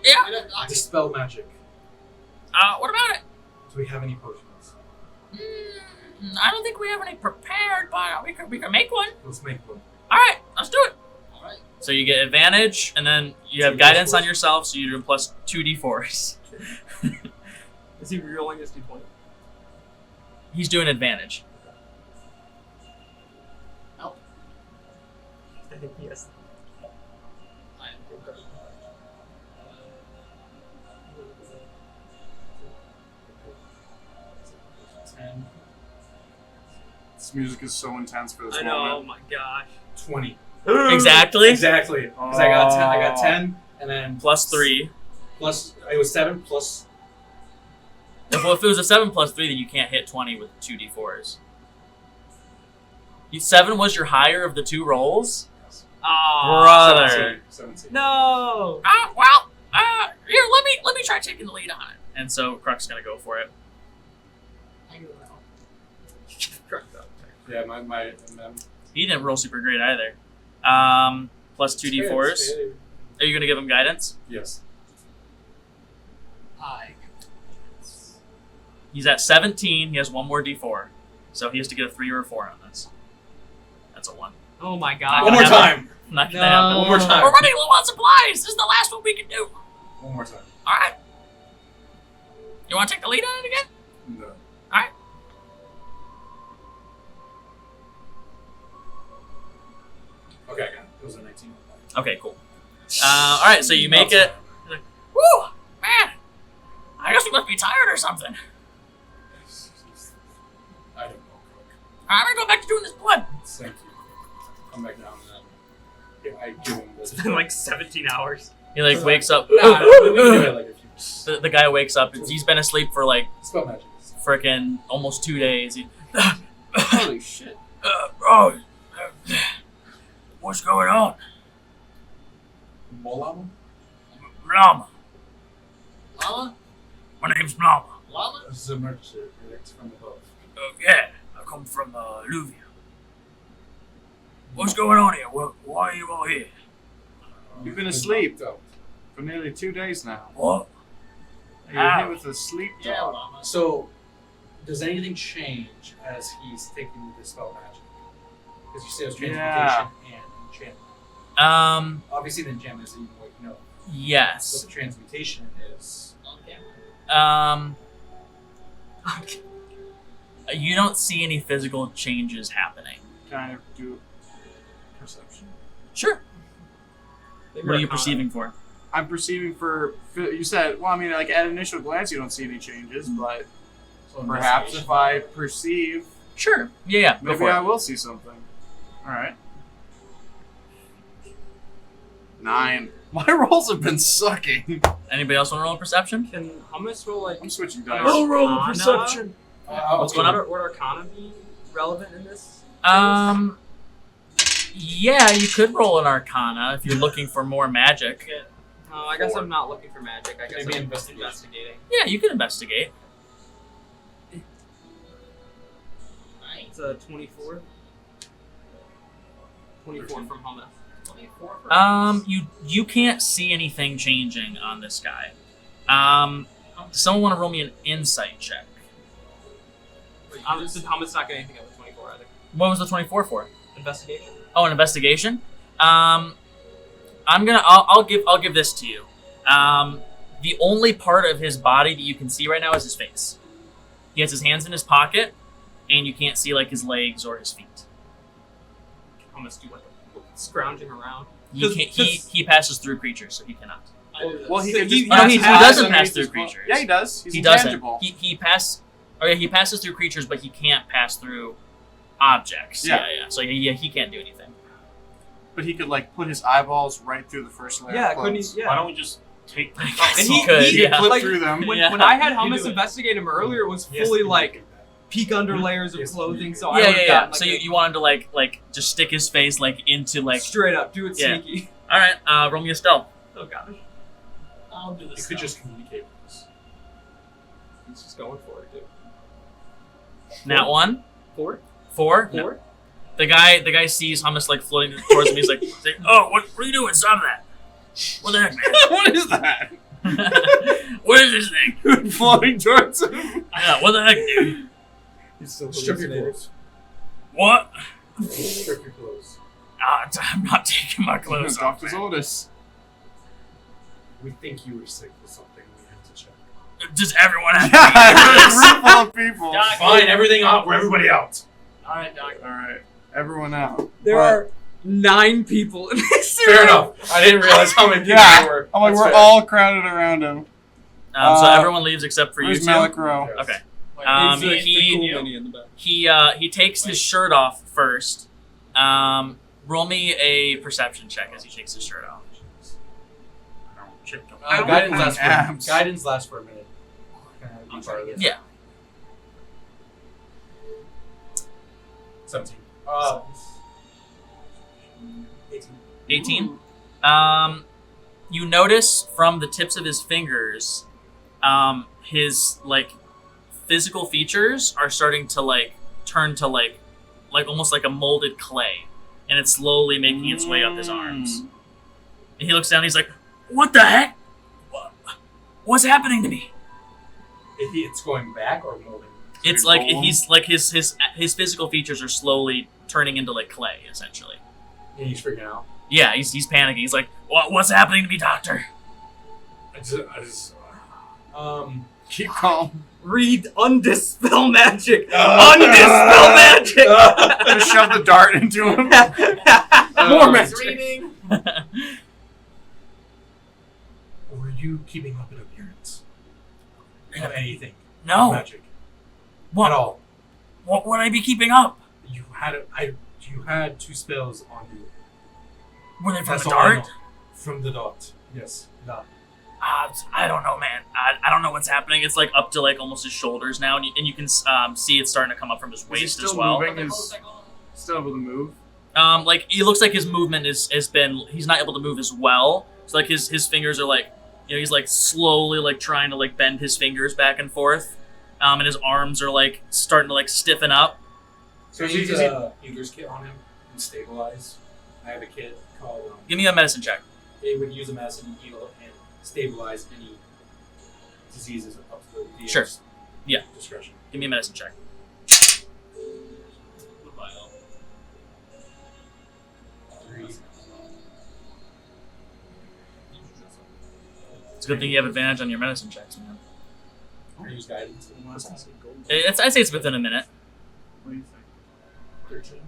Yeah. Dispel magic. What about it? Do we have any potions? I don't think we have any prepared, but we can make one. Let's make one. All right, let's do it. All right. So you get advantage, and then you have 2d4s? guidance on yourself, so you're doing plus 2d4s. Is he rerolling his d20? He's doing advantage. I think yes. This music is so intense for this I know. Oh moment. my gosh. 20. Exactly. Exactly. Because I got 10. I got 10, and then Plus 3. plus. It was 7 plus. If it was a 7 plus 3, then you can't hit 20 with 2d4s. 7 was your higher of the two rolls? Oh, Brother. 17. no. Here, let me try taking the lead on it. And so Kruk's gonna go for it. I go now. Correct up. Yeah, my He didn't roll super great either. Plus 2d4s. Are you gonna give him guidance? Yes. He's at 17. He has one more d4. So he has to get a 3 or a 4 on this. That's a 1. Oh my god. One more happen. time. Not gonna No. happen. One more time. We're running low on supplies. This is the last one we can do. One more time. Alright. You wanna take the lead on it again? No. Alright. Okay, I got it. It was a 19. Okay, cool. Alright, so you make it. You're like, woo! Man! I guess we must be tired or something. I don't know. I'm gonna go back to doing this blood. Thank you. Come back down and then I give him this. It's been like 17 hours. He like wakes up. Nah, we can do it like a few. The guy wakes up. He's been asleep for like Spell magic. frickin' almost 2 days. He, Holy shit. bro, what's going on? Molama? Llama. Lama? My name's Llama. Lama? This is a emergency. It's from above. Yeah, I come from Luvia. What's going on here? Why are you all here? You've been asleep for nearly 2 days now. What? You're here with a sleep Yeah, dog. Lama. So, does anything change as he's taking the spell magic? Because you say it was transmutation and enchantment. Obviously, the enchantment is even what you know. Yes. But the transmutation is. On camera. You don't see any physical changes happening. Can I do perception? Sure. What are you perceiving for? I'm perceiving for. You said, well, I mean, like at initial glance, you don't see any changes, but So perhaps if I investigation. perceive, Sure. Yeah, go maybe for I it. will see something. All right. 9. My rolls have been sucking. Anybody else want to roll a perception? Can Hummus roll like I'm switching dice. I'll roll a Arcana? perception. What's going on? Would Arcana be relevant in this? Yeah, you could roll an Arcana if you're looking for more magic. Oh, I guess I'm not looking for magic. I guess Maybe I'm investigation. investigating. Yeah, you can investigate. It's a 24. 24 from Hummus. 24 for You can't see anything changing on this guy. Does someone want to roll me an insight check? Thomas not getting anything out of 24 either. What was the 24 for? Investigation. Oh, an investigation. I'll give this to you. The only part of his body that you can see right now is his face. He has his hands in his pocket, and you can't see like his legs or his feet. Thomas do like a scrounging around. He passes through creatures, so he cannot. Well, he So can he- just Oh, no, he pass doesn't and pass he's through just- creatures. Yeah, he does. He's He doesn't. intangible. He passes through creatures, but he can't pass through objects. Yeah. Yeah. So he can't do anything. But he could like put his eyeballs right through the first layer. Yeah, of couldn't he? clothes. Yeah. Why don't we just take them? guess And he could, he yeah. Clip like, through them. When, Yeah. when I had You Hummus do it. investigate him earlier, it was Yes, fully you like can do that. peek under layers of Yes, clothing. you So Yeah. I would have So you wanted to like just stick his face like into like. straight up do it Yeah. sneaky. All right. Roll me a stealth. Oh gosh, I'll do You this. could just communicate with us. he's just going for it, dude. Nat 1. 4? 4. No. 4? The guy sees Hummus like floating towards him. He's like, "Oh, what are you doing? Stop that! What the heck, man? What is that? What is this thing? Floating towards him. Yeah, what the heck, dude? He's still strip your clothes. What? Strip your clothes. I'm not taking my clothes off. Doctor's man. orders. We think you were sick with something. We have to check. Does everyone have Yeah, to be there's a this? room full of people. Doc. Fine, everything out. We're everybody out. All right, Doc. All right, everyone out. There But- are 9 people in this Fair room. enough. I didn't realize how many people Yeah. there were. I'm like, That's we're fair. all crowded around him. So everyone leaves except for you Where's two. Malacro? Okay. Wait, He's He- the cool mini in the back. He takes his shirt off first. Roll me a perception check as he takes his shirt off. Guidance lasts for a minute. I'm trying to get Yeah. 17. 18. You notice from the tips of his fingers, his like physical features are starting to like turn to like almost like a molded clay, and it's slowly making its way up his arms. And he looks down. He's like, "What the heck? What's happening to me?" It's going back or moving? It's like he's like his physical features are slowly turning into like clay, essentially. And he's freaking out. Yeah, he's panicking. He's like, "What's happening to me, doctor?" I just Keep calm. Read undispel magic. Undispel magic. Just shove the dart into him. More magic. magic. reading. Were you keeping up an appearance? Of anything? No. Magic. What? At all. What would I be keeping up? You had 2 spells on you. Were they from That's the all I dart? know. From the dart. Yes. Dart. I don't know, man. I don't know what's happening. It's like up to like almost his shoulders now, and you can see it's starting to come up from his Is he waist still as well. moving? Still able to move? Like it looks like his movement has been. He's not able to move as well. So like his fingers are like, he's like slowly like trying to like bend his fingers back and forth, and his arms are like starting to like stiffen up. So I use a healer's kit on him and stabilize. I have a kit called. Give me a medicine check. It would use a medicine to heal and stabilize any diseases up to the DM's Sure. Yeah. discretion. Give me a medicine check. It's a good thing you have advantage on your medicine checks, man. I use guidance. I'd say it's within a minute. What do you think? 13.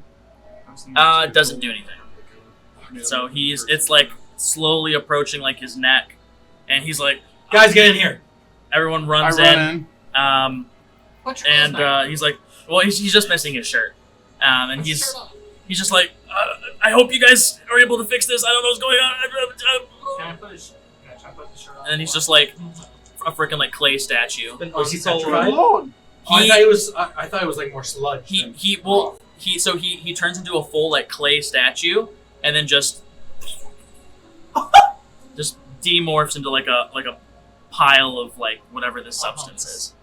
It doesn't do anything. So it's like slowly approaching like his neck, and he's like, Guys, get in here. everyone I runs run in. in. Put your clothes back. He's like, well, he's just missing his shirt, and Put your he's shirt on. just like, I hope you guys are able to fix this. I don't know what's going on. Can I put his? Can I try to put the shirt on? And then he's just like a freaking like clay statue. Was he Unsold. petrified? Lord. I thought it was. I thought it was like more sludge. He than- he turns into a full like clay statue, and then just demorphs into like a pile of like whatever this substance is.